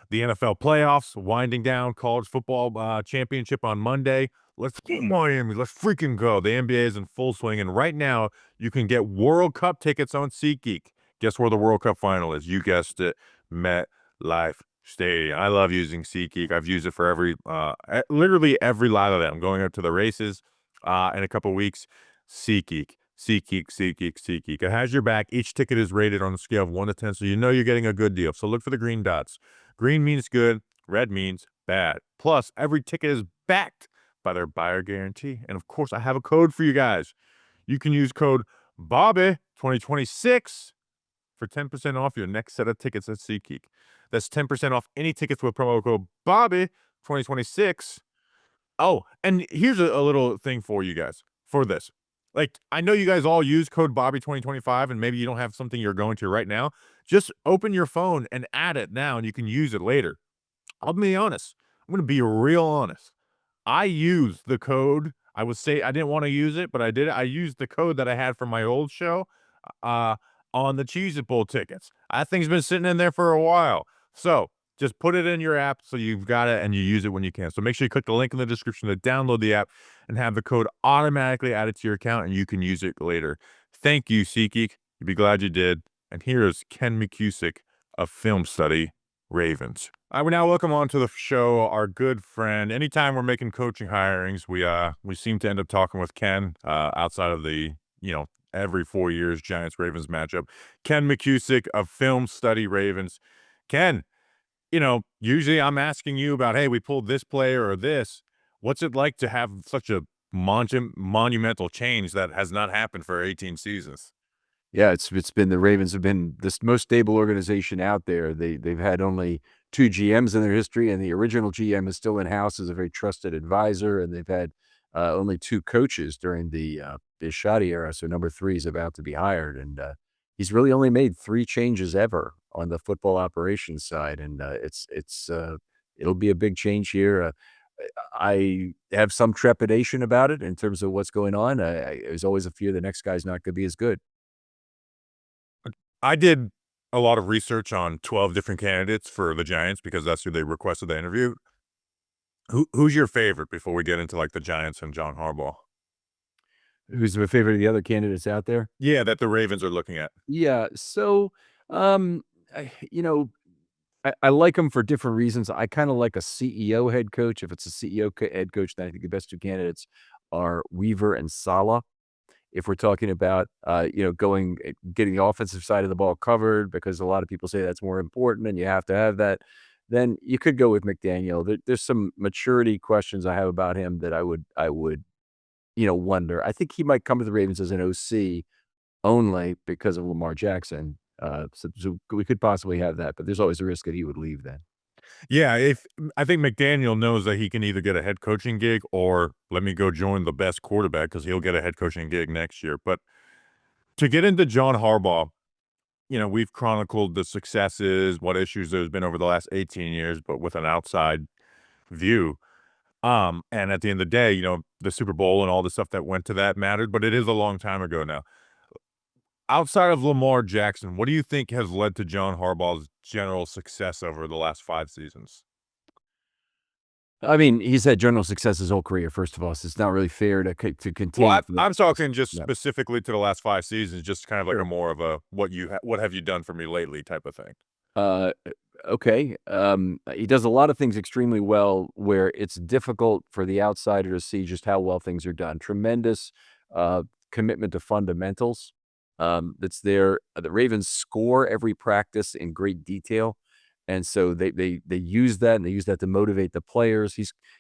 Speaker 1: The NFL playoffs winding down, college football championship on Monday. Let's go, Miami. Let's freaking go. The NBA is in full swing. And right now, you can get World Cup tickets on SeatGeek. Guess where the World Cup final is? You guessed it. MetLife Stadium. I love using SeatGeek. I've used it for literally every lot of them. I'm going up to the races in a couple weeks. SeatGeek. SeatGeek, SeatGeek, SeatGeek. It has your back. Each ticket is rated on a scale of 1 to 10, so you know you're getting a good deal. So look for the green dots. Green means good, red means bad. Plus, every ticket is backed by their buyer guarantee. And of course, I have a code for you guys. You can use code BOBBY2026 for 10% off your next set of tickets at SeatGeek. That's 10% off any tickets with promo code BOBBY2026. Oh, and here's a little thing for you guys for this. Like, I know you guys all use code Bobby2025, and maybe you don't have something you're going to right now. Just open your phone and add it now, and you can use it later. I'll be honest. I'm going to be real honest. I used the code. I would say I didn't want to use it, but I did. I used the code that I had from my old show uh, on the Cheez It Bowl tickets. That thing's been sitting in there for a while. So just put it in your app so you've got it and you use it when you can. So make sure you click the link in the description to download the app and have the code automatically added to your account, and you can use it later. Thank you, SeatGeek. You'll be glad you did. And here is Ken Mckusick of Film Study Ravens. I would now welcome on to the show our good friend. Anytime we're making coaching hirings, we seem to end up talking with Ken outside of the, every 4 years Giants-Ravens matchup. Ken Mckusick of Film Study Ravens. Ken, usually I'm asking you about, hey, we pulled this player or this. What's it like to have such a monumental change that has not happened for 18 seasons?
Speaker 3: Yeah, it's been the Ravens have been this most stable organization out there. They've had only 2 GMs in their history, and the original GM is still in house as a very trusted advisor. And they've had only 2 coaches during the Bisciotti era. So number 3 is about to be hired, and he's really only made 3 changes ever on the football operations side, and it'll be a big change here. I have some trepidation about it in terms of what's going on. There's always a fear the next guy's not going to be as good.
Speaker 1: I did a lot of research on 12 different candidates for the Giants because that's who they requested the interview. Who's your favorite before we get into like the Giants and John Harbaugh?
Speaker 3: Who's my favorite of the other candidates out there?
Speaker 1: Yeah, that the Ravens are looking at.
Speaker 3: Yeah, so, um, I you know, I like him for different reasons. I kinda like a CEO head coach. If it's a CEO head coach, then I think the best 2 candidates are Weaver and Saleh. If we're talking about, getting the offensive side of the ball covered, because a lot of people say that's more important and you have to have that, then you could go with McDaniel. There's some maturity questions I have about him that I would wonder. I think he might come to the Ravens as an OC only because of Lamar Jackson. So we could possibly have that, but there's always a risk that he would leave then.
Speaker 1: Yeah, if I think McDaniel knows that he can either get a head coaching gig or let me go join the best quarterback because he'll get a head coaching gig next year. But to get into John Harbaugh, we've chronicled the successes, what issues there's been over the last 18 years, but with an outside view. And at the end of the day, the Super Bowl and all the stuff that went to that mattered, but it is a long time ago now. Outside of Lamar Jackson, what do you think has led to John Harbaugh's general success over the last 5 seasons?
Speaker 3: I mean, he's had general success his whole career, first of all, so it's not really fair to
Speaker 1: Well,
Speaker 3: contain
Speaker 1: I'm talking just
Speaker 3: Yeah.
Speaker 1: specifically to the last 5 seasons, just kind of like
Speaker 3: Sure.
Speaker 1: a more of a what have you done for me lately type of thing.
Speaker 3: Uh, okay. He does a lot of things extremely well where it's difficult for the outsider to see just how well things are done. Tremendous commitment to fundamentals. That's there. The Ravens score every practice in great detail. And so they use that, and they use that to motivate the players.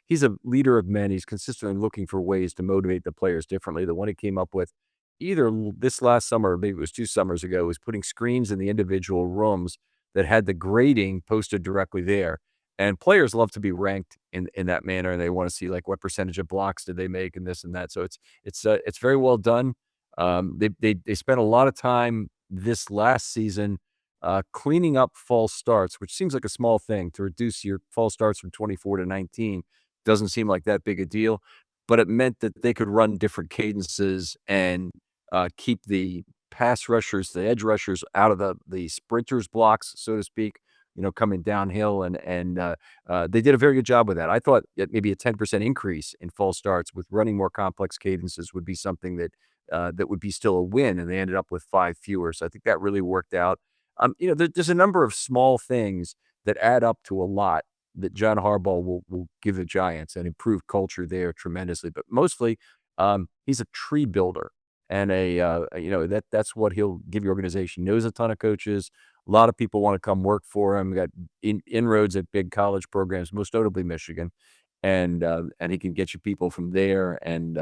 Speaker 3: He's a leader of men. He's consistently looking for ways to motivate the players differently. The one he came up with either this last summer or maybe it was 2 summers ago was putting screens in the individual rooms that had the grading posted directly there. And players love to be ranked in that manner, and they want to see like what percentage of blocks did they make and this and that. So it's very well done. They spent a lot of time this last season cleaning up false starts, which seems like a small thing to reduce your false starts from 24 to 19. Doesn't seem like that big a deal, but it meant that they could run different cadences and keep the pass rushers, the edge rushers out of the sprinters blocks, so to speak, coming downhill, and they did a very good job with that. I thought that maybe a 10% increase in false starts with running more complex cadences would be something that would be still a win, and they ended up with 5 fewer. So I think that really worked out. There's a number of small things that add up to a lot that John Harbaugh will give the Giants and improve culture there tremendously. But mostly, he's a tree builder, and that's what he'll give your organization. Knows a ton of coaches. A lot of people want to come work for him. Got inroads at big college programs, most notably Michigan, and he can get you people from there and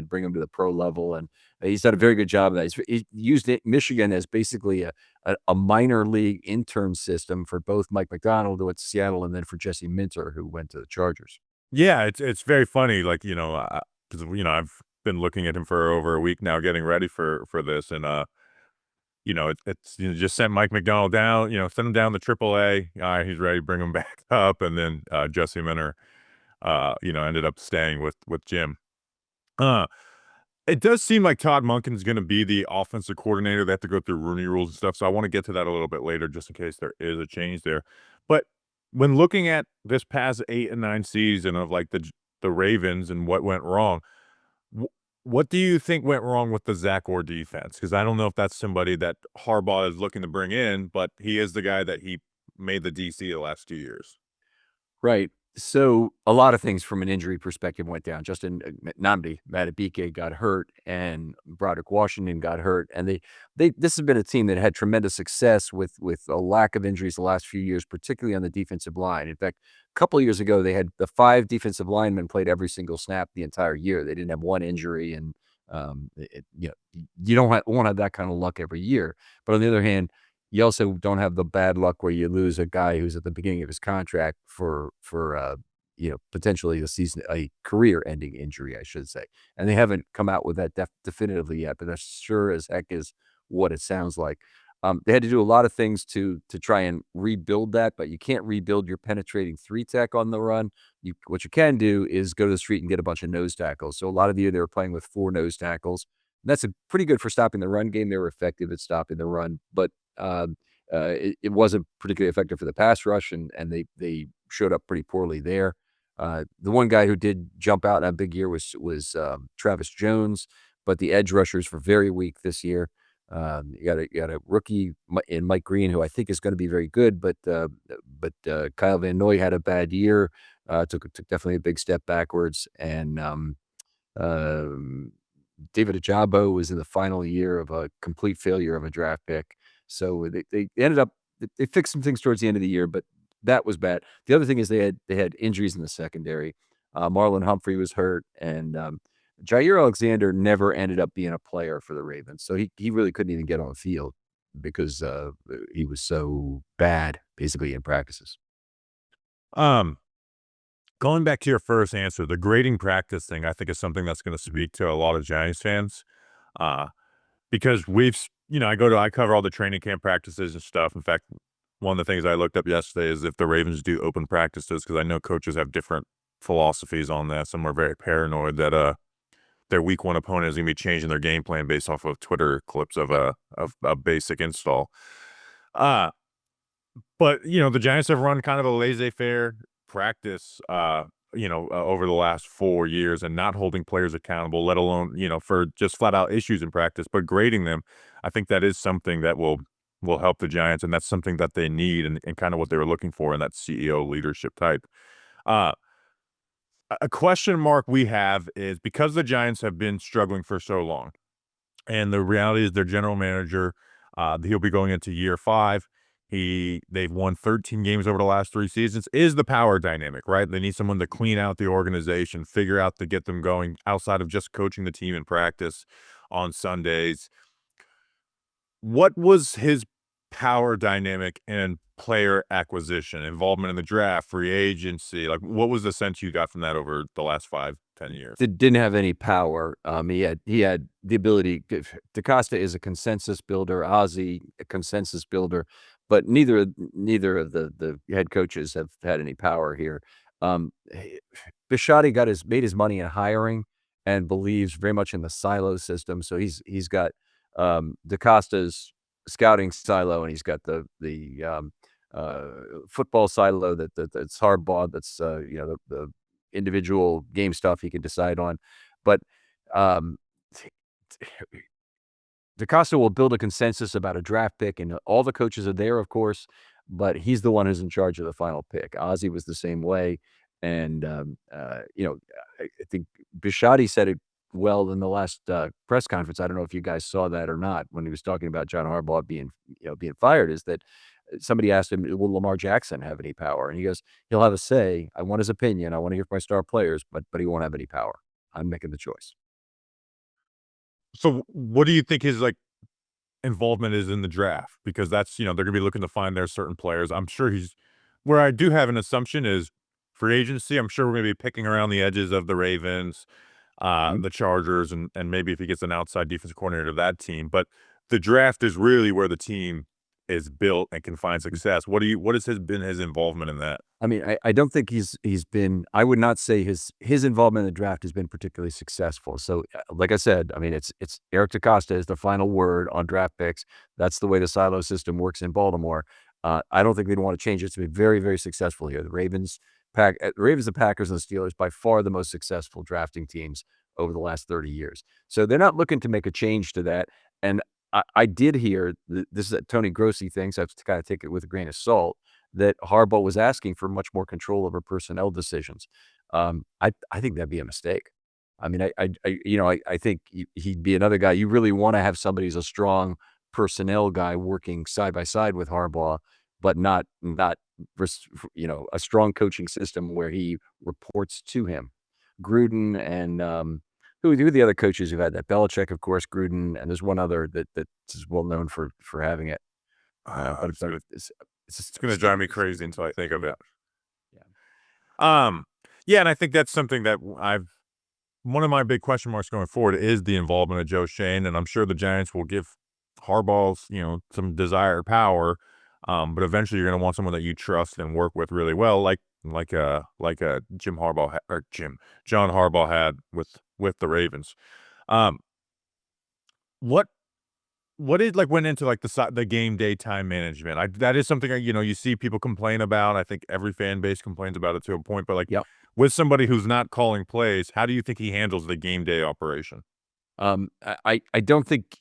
Speaker 3: bring them to the pro level. And he's done a very good job of that. He used Michigan as basically a minor league intern system for both Mike McDonald, who went to Seattle, and then for Jesse Minter, who went to the Chargers.
Speaker 1: Yeah, it's very funny, like, 'cause, I've been looking at him for over a week now, getting ready for this, and, it's just sent Mike McDonald down, send him down to AAA. All right, he's ready, bring him back up, and then, Jesse Minter, ended up staying with Jim. Uh, it does seem like Todd Monken's gonna be the offensive coordinator. They have to go through Rooney Rules and stuff, so I wanna get to that a little bit later just in case there is a change there. But when looking at this past 8 and 9 season of, like, the Ravens and what went wrong, wh what do you think went wrong with the Zach Orr defense? Because I don't know if that's somebody that Harbaugh is looking to bring in, but he is the guy that he made the DC the last 2 years.
Speaker 3: Right. So a lot of things from an injury perspective went down. Justin Nnamdi Madubuike got hurt, and Broderick Washington got hurt, and they this has been a team that had tremendous success with a lack of injuries the last few years, particularly on the defensive line. In fact, a couple of years ago, they had the 5 defensive linemen played every single snap the entire year. They didn't have one injury, and you won't have that kind of luck every year. But on the other hand, you also don't have the bad luck where you lose a guy who's at the beginning of his contract for potentially a career-ending injury, I should say. And they haven't come out with that definitively yet, but that sure as heck is what it sounds like. They had to do a lot of things to try and rebuild that, but you can't rebuild your penetrating 3-tech on the run. What you can do is go to the street and get a bunch of nose tackles. So a lot of you, they were playing with 4 nose tackles. That's pretty good for stopping the run game. They were effective at stopping the run, but it wasn't particularly effective for the pass rush, and they showed up pretty poorly there. The one guy who did jump out in a big year was Travis Jones, but the edge rushers were very weak this year. You got a rookie in Mike Green, who I think is going to be very good, but Kyle Van Noy had a bad year, took definitely a big step backwards, and David Ajabo was in the final year of a complete failure of a draft pick. So they ended up they fixed some things towards the end of the year, but that was bad. The other thing is they had injuries in the secondary. Marlon Humphrey was hurt, and Jair Alexander never ended up being a player for the Ravens. So he really couldn't even get on the field because he was so bad, basically, in practices.
Speaker 1: Um, Going back to your first answer, the grading practice thing, I think is something that's gonna speak to a lot of Giants fans, uh, because I cover all the training camp practices and stuff. In fact, one of the things I looked up yesterday is if the Ravens do open practices, because I know coaches have different philosophies on that. Some are very paranoid that, their week 1 opponent is gonna be changing their game plan based off of Twitter clips of a basic install. Uh But, the Giants have run kind of a laissez-faire practice, over the last 4 years and not holding players accountable, let alone, for just flat out issues in practice, but grading them. I think that is something that will help the Giants, and that's something that they need and kind of what they were looking for in that CEO leadership type. Uh, a question mark we have is because the Giants have been struggling for so long, and the reality is their general manager, he'll be going into year 5. They've won 13 games over the last 3 seasons. Is the power dynamic, right? They need someone to clean out the organization, figure out to get them going outside of just coaching the team in practice on Sundays. What was his power dynamic and player acquisition, involvement in the draft, free agency? Like, what was the sense you got from that over the last 5, 10 years?
Speaker 3: Didn't have any power. He had the ability. DaCosta is a consensus builder. Ozzie, a consensus builder, but neither of the head coaches have had any power here. Bisciotti made his money in hiring and believes very much in the silo system. So he's got DaCosta's scouting silo, and he's got the football silo that's Harbaugh, that's the individual game stuff he can decide on. But um, t- t- DaCosta will build a consensus about a draft pick, and all the coaches are there, of course, but he's the one who's in charge of the final pick. Ozzie was the same way, and I think Bisciotti said it well in the last press conference. I don't know if you guys saw that or not when he was talking about John Harbaugh being fired. Is that somebody asked him, "Will Lamar Jackson have any power?" And he goes, "He'll have a say. I want his opinion. I want to hear from my star players, but he won't have any power. I'm making the choice."
Speaker 1: So what do you think his like involvement is in the draft? Because that's, they're gonna be looking to find their certain players. I'm sure he's where I do have an assumption is free agency. I'm sure we're gonna be picking around the edges of the Ravens, the Chargers, and maybe if he gets an outside defensive coordinator to that team. But the draft is really where the team is built and can find success. What has been his involvement in that?
Speaker 3: I mean, I don't think he's been. I would not say his involvement in the draft has been particularly successful. So, like I said, I mean, it's Eric DaCosta is the final word on draft picks. That's the way the silo system works in Baltimore. I don't think they'd want to change it to be very, very successful here. The Ravens, the Packers, and the Steelers by far the most successful drafting teams over the last 30 years. So they're not looking to make a change to that. And I did hear this is a Tony Grossi thing, so I have to kind of take it with a grain of salt that Harbaugh was asking for much more control over personnel decisions. I think that'd be a mistake. I mean, I think he'd be another guy. You really want to have somebody who's a strong personnel guy working side by side with Harbaugh, but not a strong coaching system where he reports to him. Gruden and who are the other coaches who had that? Belichick, of course, Gruden, and there's one other that's well known for having it. But
Speaker 1: It's gonna
Speaker 3: it's
Speaker 1: it's gonna drive me crazy until I think of it.
Speaker 3: Yeah.
Speaker 1: Um, yeah, and I think that's something that I've one of my big question marks going forward is the involvement of Joe Schoen, and I'm sure the Giants will give Harbaugh's, some desired power. But eventually you're gonna want someone that you trust and work with really well, like Jim Harbaugh or John Harbaugh had with the Ravens. Um, what what is like went into like the game day time management? That is something you see people complain about. I think every fan base complains about it to a point, but like
Speaker 3: Yep.
Speaker 1: with somebody who's not calling plays, how do you think he handles the game day operation?
Speaker 3: I don't think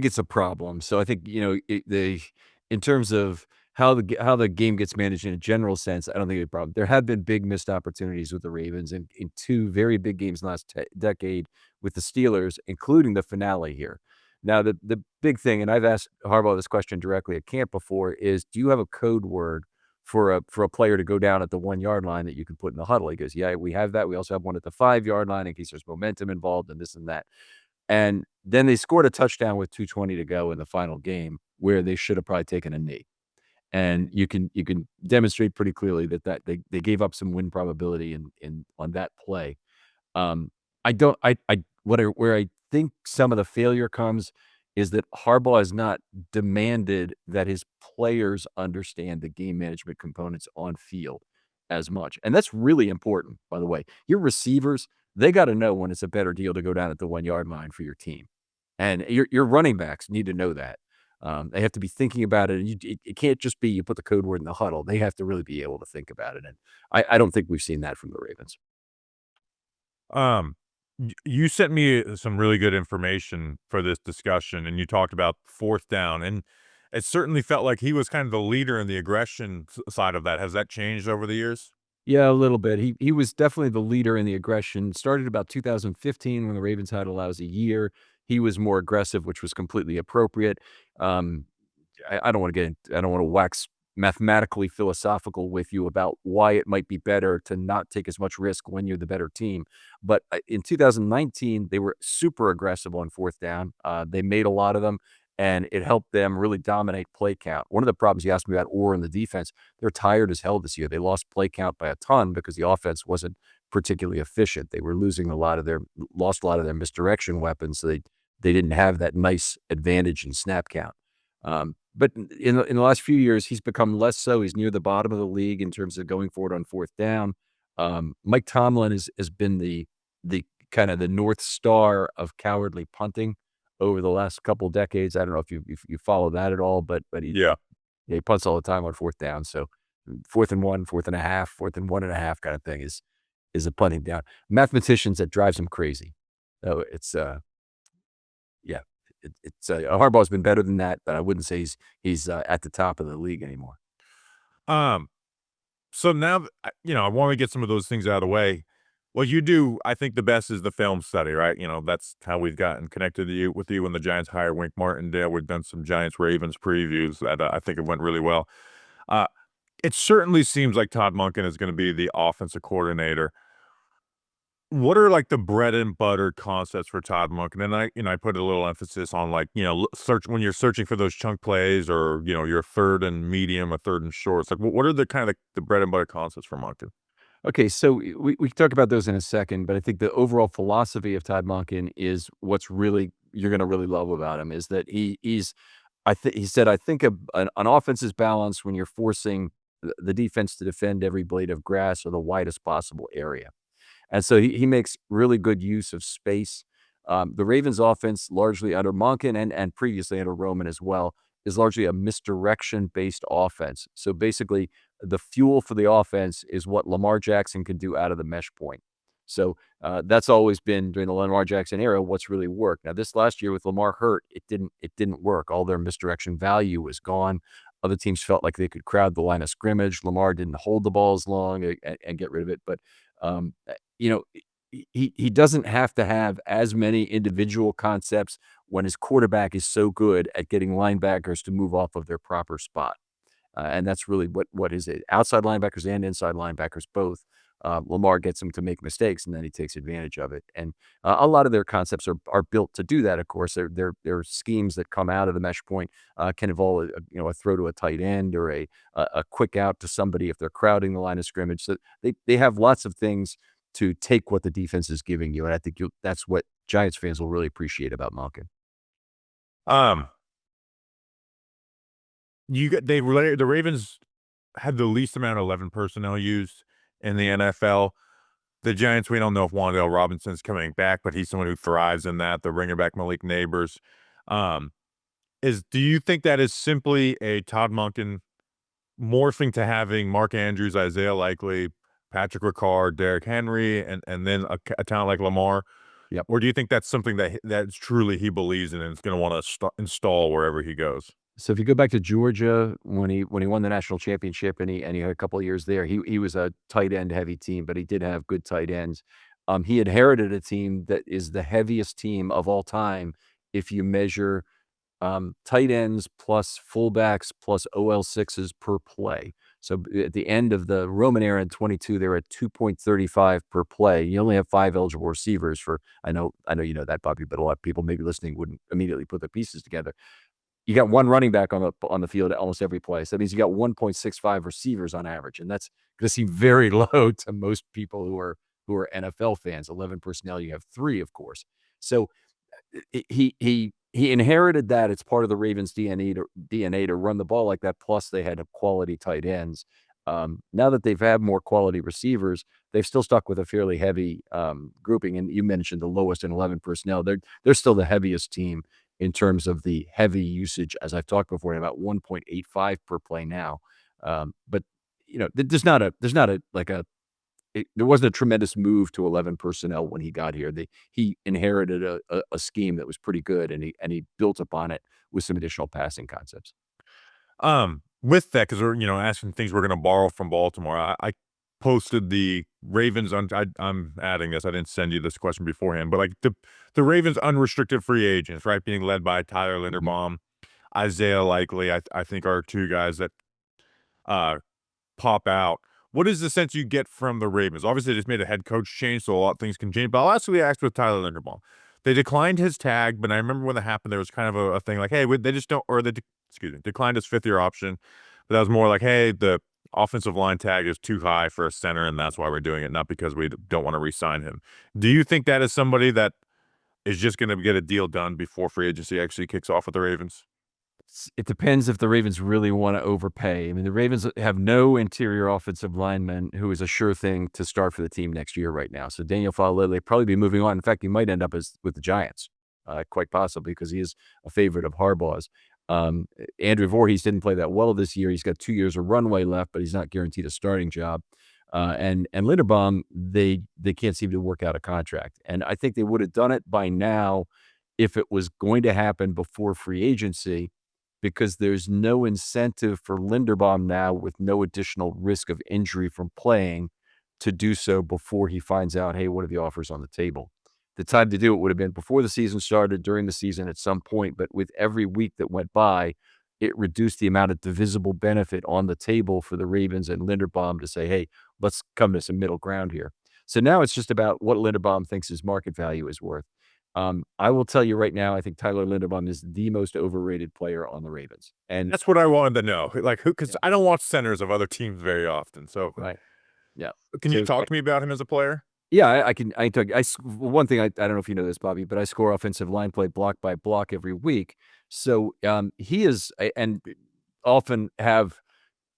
Speaker 3: it's a problem. So I think in terms of how the game gets managed in a general sense, I don't think it's a problem. There have been big missed opportunities with the Ravens in two very big games in the last decade with the Steelers, including the finale here. Now the big thing, and I've asked Harbaugh this question directly at camp before, is do you have a code word for a player to go down at the 1 yard line that you can put in the huddle? He goes, yeah, we have that. We also have one at the 5 yard line in case there's momentum involved and this and that. And then they scored a touchdown with 2:20 to go in the final game where they should have probably taken a knee. And you can demonstrate pretty clearly that they gave up some win probability in on that play. I don't I what I where I think some of the failure comes is that Harbaugh has not demanded that his players understand the game management components on field as much, and that's really important, by the way. Your receivers, they gotta know when it's a better deal to go down at the 1 yard line for your team, and your running backs need to know that. They have to be thinking about it, and it can't just be you put the code word in the huddle. They have to really be able to think about it, and I don't think we've seen that from the Ravens.
Speaker 1: Um, you sent me some really good information for this discussion, and you talked about fourth down, and it certainly felt like he was kind of the leader in the aggression side of that. Has that changed over the years?
Speaker 3: Yeah, a little bit. He was definitely the leader in the aggression. Started about 2015 when the Ravens had a lousy year. He was more aggressive, which was completely appropriate. Um, I don't want to I don't want to wax mathematically philosophical with you about why it might be better to not take as much risk when you're the better team. But in 2019, they were super aggressive on fourth down. They made a lot of them, and it helped them really dominate play count. One of the problems you asked me about Orr in the defense, they're tired as hell this year. They lost play count by a ton because the offense wasn't particularly efficient. They were losing lost a lot of their misdirection weapons, so they didn't have that nice advantage in snap count. But in the last few years, he's become less so. He's near the bottom of the league in terms of going forward on fourth down. Mike Tomlin has been the kind of the North Star of cowardly punting over the last couple decades. I don't know if you follow that at all, but
Speaker 1: Yeah.
Speaker 3: Yeah, he punts all the time on 4th down, so 4th and 1, 4th and a half, 4th and 1.5 kind of thing is a punting down. Mathematicians, that drives him crazy. So it's, yeah, Harbaugh's been better than that, but I wouldn't say he's at the top of the league anymore.
Speaker 1: Um, so now, I want to get some of those things out of the way. What you do, I think the best is the film study, right? That's how we've gotten connected with you when the Giants hired Wink Martindale. We've done some Giants Ravens previews that I think it went really well. Uh, it certainly seems like Todd Monken is going to be the offensive coordinator. What are like the bread and butter concepts for Todd Monken? And I put a little emphasis on like, search when you're searching for those chunk plays or, your third and medium, a third and short. It's like, what are the kind of the bread and butter concepts for Monken?
Speaker 3: Okay, so we can talk about those in a second, but I think the overall philosophy of Todd Monken is what's really you're gonna really love about him is that he said, "I think an offense is balanced when you're forcing the defense to defend every blade of grass or the widest possible area." And so he makes really good use of space. The Ravens offense, largely under Monken and previously under Roman as well, is largely a misdirection-based offense. So basically, the fuel for the offense is what Lamar Jackson can do out of the mesh point. So that's always been during the Lamar Jackson era what's really worked. Now this last year with Lamar hurt, it didn't work. All their misdirection value was gone. Other teams felt like they could crowd the line of scrimmage. Lamar didn't hold the ball as long and get rid of it. But um, you know, he doesn't have to have as many individual concepts when his quarterback is so good at getting linebackers to move off of their proper spot. And that's really what is it? Outside linebackers and inside linebackers both. Lamar gets them to make mistakes, and then he takes advantage of it. And a lot of their concepts are built to do that. Of course, they're schemes that come out of the mesh point can involve a throw to a tight end or a quick out to somebody if they're crowding the line of scrimmage. So they have lots of things to take what the defense is giving you, and I think that's what Giants fans will really appreciate about Malkin.
Speaker 1: Um, the Ravens had the least amount of 11 personnel used in the NFL. The Giants, we don't know if Wan'Dale Robinson's coming back, but he's someone who thrives in that. They're bringing back Malik Neighbors. Um, do you think that is simply a Todd Monken morphing to having Mark Andrews, Isaiah Likely, Patrick Ricard, Derrick Henry, and then a talent like Lamar?
Speaker 3: Yep.
Speaker 1: Or do you think that's something that's truly he believes in and is going to want to install wherever he goes?
Speaker 3: So if you go back to Georgia when he won the national championship and he had a couple of years there, he was a tight end heavy team, but he did have good tight ends. He inherited a team that is the heaviest team of all time if you measure tight ends plus fullbacks plus OL6s per play. So at the end of the Roman era in 22, they were at 2.35 per play. You only have 5 eligible receivers for I know you know that, Bobby, but a lot of people maybe listening wouldn't immediately put the pieces together. You got one running back on the field at almost every play. So that means you got 1.65 receivers on average, and that's gonna seem very low to most people who are NFL fans. 11 personnel, you have 3, of course. So he inherited that. It's part of the Ravens DNA to run the ball like that. Plus, they had quality tight ends. Now that they've had more quality receivers, they've still stuck with a fairly heavy grouping. And you mentioned the lowest in 11 personnel. They're still the heaviest team in terms of the heavy usage, as I've talked before, about 1.85 per play now. But there's not a like a there wasn't a tremendous move to 11 personnel when he got here. He inherited a scheme that was pretty good, and he built upon it with some additional passing concepts.
Speaker 1: With that, because we're asking things we're going to borrow from Baltimore. I posted the Ravens. I'm adding this. I didn't send you this question beforehand, but like the Ravens unrestricted free agents, right, being led by Tyler
Speaker 3: Mhm.
Speaker 1: Linderbaum, Isaiah Likely. I think are two guys that uh pop out. What is the sense you get from the Ravens? Obviously, they just made a head coach change, so a lot of things can change. But I'll actually ask with Tyler Linderbaum. They declined his tag, but I remember when that happened, there was kind of a thing like, hey, they just don't, or excuse me, declined his 5th-year option. But that was more like, hey, the offensive line tag is too high for a center, and that's why we're doing it, not because we don't want to re-sign him. Do you think that is somebody that is just going to get a deal done before free agency actually kicks off with the Ravens?
Speaker 3: It depends if the Ravens really wanna overpay. I mean, the Ravens have no interior offensive lineman who is a sure thing to start for the team next year right now. So Daniel Faalele probably be moving on. In fact, he might end up with the Giants, quite possibly because he is a favorite of Harbaugh's. Andrew Voorhees didn't play that well this year. He's got 2 years of runway left, but he's not guaranteed a starting job. And Linderbaum, they can't seem to work out a contract. And I think they would have done it by now if it was going to happen before free agency, because there's no incentive for Linderbaum now, with no additional risk of injury from playing, to do so before he finds out, hey, what are the offers on the table? The time to do it would have been before the season started, during the season at some point, but with every week that went by, it reduced the amount of divisible benefit on the table for the Ravens and Linderbaum to say, hey, let's come to some middle ground here. So now it's just about what Linderbaum thinks his market value is worth. I will tell you right now, I think Tyler Linderbaum is the most overrated player on the Ravens. And
Speaker 1: That's what I wanted to know. Like, who? Because I don't watch centers of other teams very often. So,
Speaker 3: right. Yeah.
Speaker 1: can you
Speaker 3: So,
Speaker 1: talk to me about him as a player?
Speaker 3: yeah, I can tell you. One thing, I don't know if you know this, Bobby, but I score offensive line play block by block every week. So he is, and often have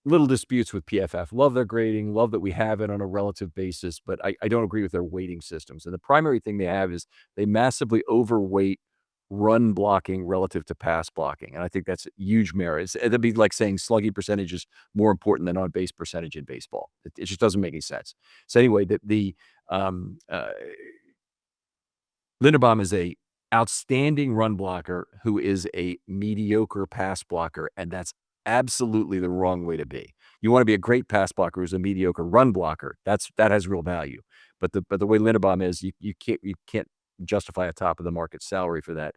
Speaker 3: little disputes with PFF. Love their grading, love that we have it on a relative basis, but I don't agree with their weighting systems. And the primary thing they have is they massively overweight run blocking relative to pass blocking. And I think that's a huge merit. It'd be like saying slugging percentage is more important than on base percentage in baseball. It just doesn't make any sense. So anyway, um, uh, Linderbaum is a outstanding run blocker who is a mediocre pass blocker, and that's absolutely the wrong way to be. You want to be a great pass blocker who's a mediocre run blocker. That has real value. But the way Linderbaum is, you can't justify a top of the market salary for that.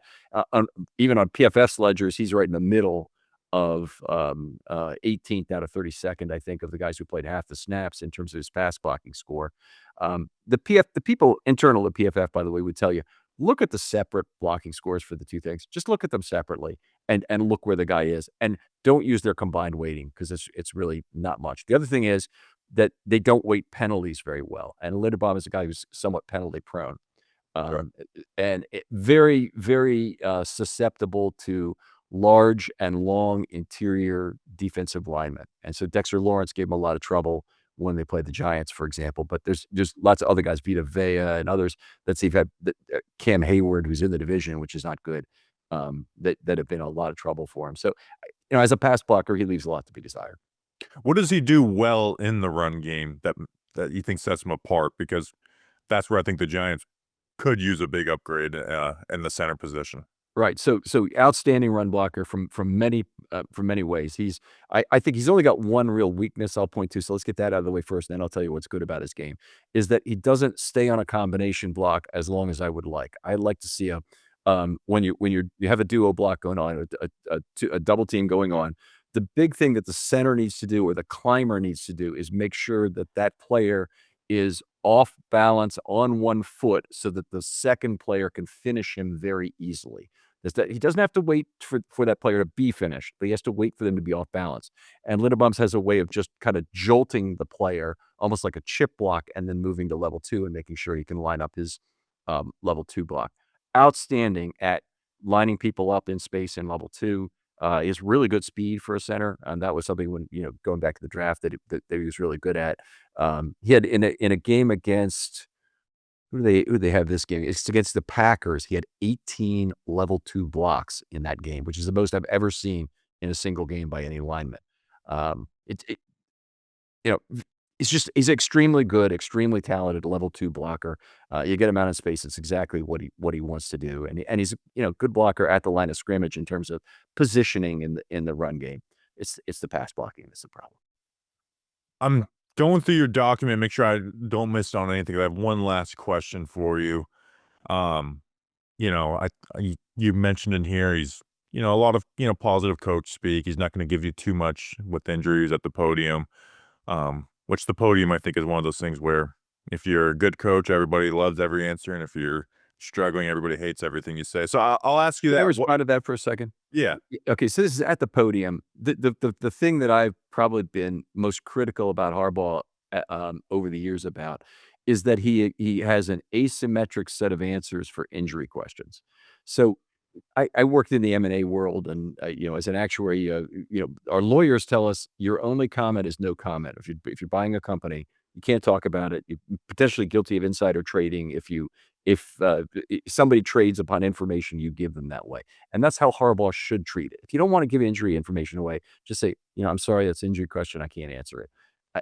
Speaker 3: Even on PFF's ledgers, he's right in the middle of 18th out of 32nd, I think, of the guys who played half the snaps in terms of his pass blocking score. The people internal to PFF, by the way, would tell you, look at the separate blocking scores for the two things. Just look at them separately and look where the guy is, and don't use their combined weighting, because it's really not much. The other thing is that they don't weight penalties very well, and Linderbaum is a guy who's somewhat penalty prone.
Speaker 1: Sure.
Speaker 3: And very, very susceptible to large and long interior defensive linemen. And so Dexter Lawrence gave him a lot of trouble when they played the Giants, for example. But there's lots of other guys, Vita Vea and others, that have had Cam Hayward, who's in the division, which is not good, that have been a lot of trouble for him. So, as a pass blocker, he leaves a lot to be desired.
Speaker 1: What does he do well in the run game that you think sets him apart? Because that's where I think the Giants could use a big upgrade in the center position.
Speaker 3: Right. So outstanding run blocker from many ways. I think he's only got one real weakness I'll point to. So let's get that out of the way first, and then I'll tell you what's good about his game. Is that he doesn't stay on a combination block as long as I would like. I'd like to see when you have a duo block going on, a double team going on. The big thing that the center needs to do, or the climber needs to do, is make sure that that player is off balance on one foot, so that the second player can finish him very easily. That he doesn't have to wait for that player to be finished, but he has to wait for them to be off balance. And Linderbaum has a way of just kind of jolting the player, almost like a chip block, and then moving to level 2 and making sure he can line up his level 2 block. Outstanding at lining people up in space in level 2. He has really good speed for a center, and that was something when going back to the draft that he was really good at. He had in a game against who do they have this game? It's against the Packers. He had 18 level 2 blocks in that game, which is the most I've ever seen in a single game by any lineman. It you know, he's extremely good, extremely talented level 2 blocker. You get him out in space, it's exactly what he wants to do, and he's good blocker at the line of scrimmage in terms of positioning in the run game. It's the pass blocking that's the problem.
Speaker 1: I'm going through your document, make sure I don't miss on anything. I have one last question for you. Um, you mentioned in here he's a lot of positive coach speak. He's not going to give you too much with injuries at the podium. Which the podium I think is one of those things where if you're a good coach, everybody loves every answer, and if you're struggling, everybody hates everything you say. So I'll ask you
Speaker 3: Can I
Speaker 1: that.
Speaker 3: respond to that for a second?
Speaker 1: Yeah.
Speaker 3: Okay, so this is at the podium. The thing that I've probably been most critical about Harbaugh over the years about is that he has an asymmetric set of answers for injury questions. So I worked in the M&A world, and as an actuary, our lawyers tell us your only comment is no comment. If you're buying a company, you can't talk about it. You're potentially guilty of insider trading if you if somebody trades upon information you give them that way. And that's how Harbaugh should treat it. If you don't want to give injury information away, just say, I'm sorry, that's an injury question. I can't answer it.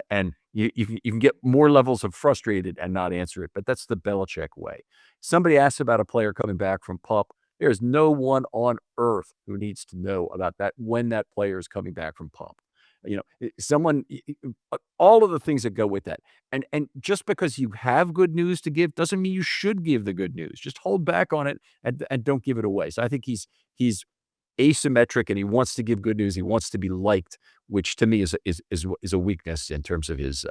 Speaker 3: And you can get more levels of frustrated and not answer it, but that's the Belichick way. Somebody asked about a player coming back from PUP. There's no one on earth who needs to know about that when that player is coming back from PUP. All of the things that go with that. And just because you have good news to give doesn't mean you should give the good news. Just hold back on it and don't give it away. So I think he's asymmetric, and he wants to give good news. He wants to be liked, which to me is a weakness in terms of his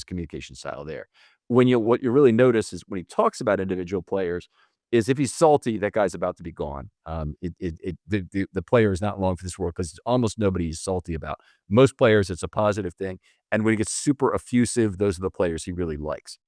Speaker 3: communication style there. What you really notice is when he talks about individual players is if he's salty, that guy's about to be gone. The player is not long for this world because almost nobody he's salty about. Most players, it's a positive thing. And when he gets super effusive, those are the players he really likes.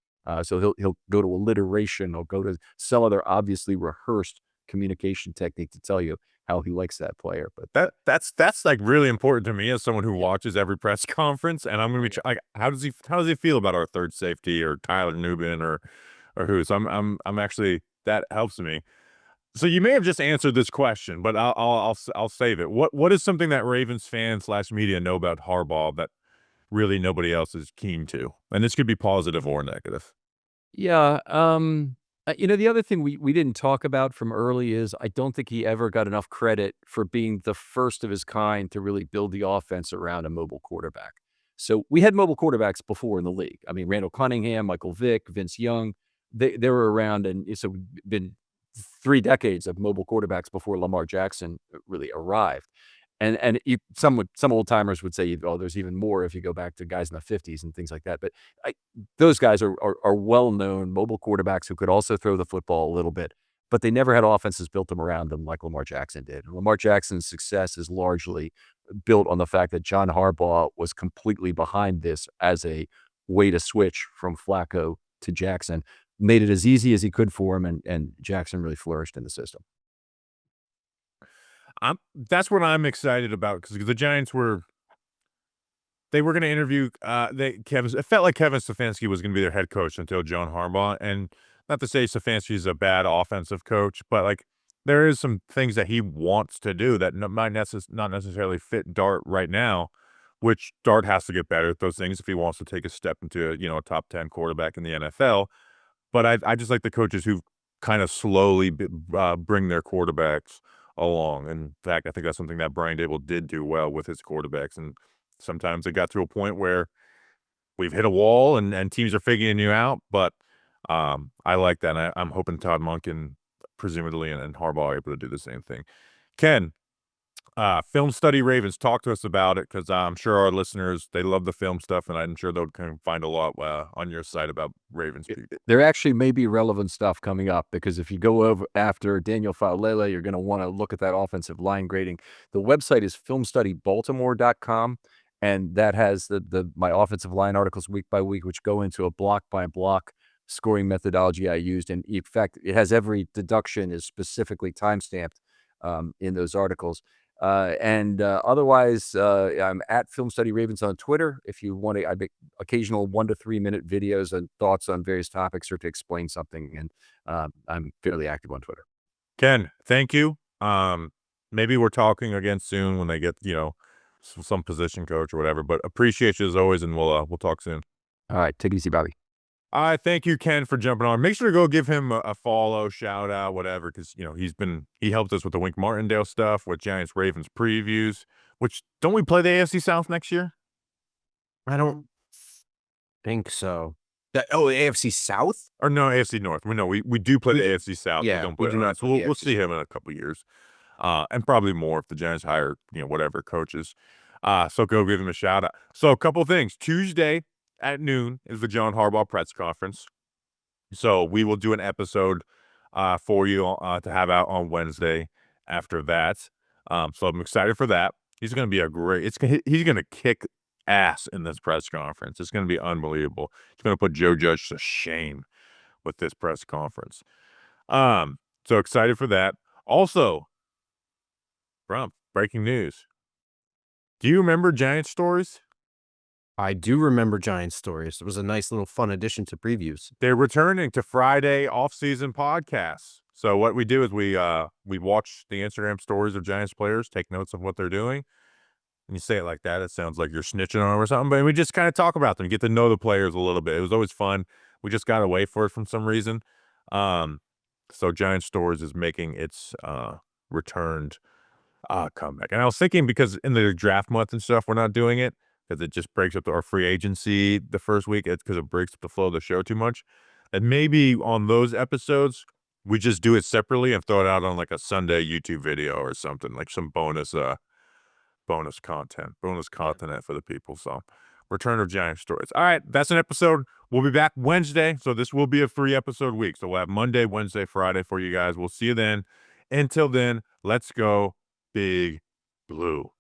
Speaker 3: So he'll go to alliteration. He'll go to some other obviously rehearsed communication technique to tell you how he likes that player. But
Speaker 1: That's like really important to me as someone who watches every press conference. And I'm gonna be like, how does he feel about our third safety or Tyler Nubin or who? So I'm actually, that helps me. So you may have just answered this question, but I'll save it. What is something that Ravens fans / media know about Harbaugh that really nobody else is keen to? And this could be positive or negative.
Speaker 3: yeah, the other thing we didn't talk about from early is I don't think he ever got enough credit for being the first of his kind to really build the offense around a mobile quarterback. So we had mobile quarterbacks before in the league. I mean, Randall Cunningham, Michael Vick, Vince Young, they were around, and so been 3 decades of mobile quarterbacks before Lamar Jackson really arrived. And some old timers would say, oh, there's even more if you go back to guys in the 50s and things like that. But those guys are well-known mobile quarterbacks who could also throw the football a little bit, but they never had offenses built them around them like Lamar Jackson did. And Lamar Jackson's success is largely built on the fact that John Harbaugh was completely behind this as a way to switch from Flacco to Jackson, made it as easy as he could for him, and Jackson really flourished in the system.
Speaker 1: That's what I'm excited about because the Giants were going to interview it felt like Kevin Stefanski was going to be their head coach until John Harbaugh. And not to say Stefanski is a bad offensive coach, but like there is some things that he wants to do that might not necessarily fit Dart right now, which Dart has to get better at those things if he wants to take a step into a top 10 quarterback in the NFL. But I just like the coaches who kind of slowly bring their quarterbacks along. In fact, I think that's something that Brian Dable did do well with his quarterbacks. And sometimes it got to a point where we've hit a wall and teams are figuring you out. But I like that. And I'm hoping Todd Monken, presumably, and Harbaugh are able to do the same thing. Ken, Film Study Ravens, talk to us about it because I'm sure our listeners, they love the film stuff, and I'm sure they'll find a lot on your site about Ravens people.
Speaker 3: There actually may be relevant stuff coming up because if you go over after Daniel Faulele, you're going to want to look at that offensive line grading. The website is filmstudybaltimore.com, and that has my offensive line articles week by week, which go into a block by block scoring methodology I used. And in fact, it has every deduction is specifically timestamped in those articles. Otherwise, I'm at Film Study Ravens on Twitter. If you want to, I make occasional 1 to 3 minute videos and thoughts on various topics or to explain something. And I'm fairly active on Twitter.
Speaker 1: Ken, thank you. Maybe we're talking again soon when they get, some position coach or whatever, but appreciate you as always. And we'll talk soon.
Speaker 3: All right. Take it easy, Bobby.
Speaker 1: All right, thank you, Ken, for jumping on. Make sure to go give him a follow, shout out, whatever, because he helped us with the Wink Martindale stuff, with Giants Ravens previews. Which don't we play the AFC South next year?
Speaker 2: I don't think so. AFC South?
Speaker 1: Or no, AFC North. We do play the AFC South.
Speaker 2: Yeah,
Speaker 1: we don't
Speaker 2: we
Speaker 1: play
Speaker 2: do not
Speaker 1: so
Speaker 2: play the
Speaker 1: we'll
Speaker 2: AFC
Speaker 1: see him in a couple years, and probably more if the Giants hire whatever coaches. So go give him a shout out. So a couple things. Tuesday at noon is the John Harbaugh press conference. So we will do an episode for you to have out on Wednesday after that. So I'm excited for that. He's going to be he's going to kick ass in this press conference. It's going to be unbelievable. He's going to put Joe Judge to shame with this press conference. So excited for that. Also, Grump, breaking news. Do you remember Giant stories?
Speaker 2: I do remember Giants stories. It was a nice little fun addition to previews.
Speaker 1: They're returning to Friday off-season podcasts. So what we do is we watch the Instagram stories of Giants players, take notes of what they're doing. And you say it like that, it sounds like you're snitching on them or something, but we just kind of talk about them, get to know the players a little bit. It was always fun. We just got away for it from some reason. So Giant Stories is making its returned comeback. And I was thinking, because in the draft month and stuff, we're not doing it because it just breaks up our free agency the first week. It's because it breaks up the flow of the show too much. And maybe on those episodes, we just do it separately and throw it out on like a Sunday YouTube video or something, like some bonus content for the people. So return of Giant Stories. All right, that's an episode. We'll be back Wednesday, so this will be a 3-episode week. So we'll have Monday, Wednesday, Friday for you guys. We'll see you then. Until then, let's go Big Blue.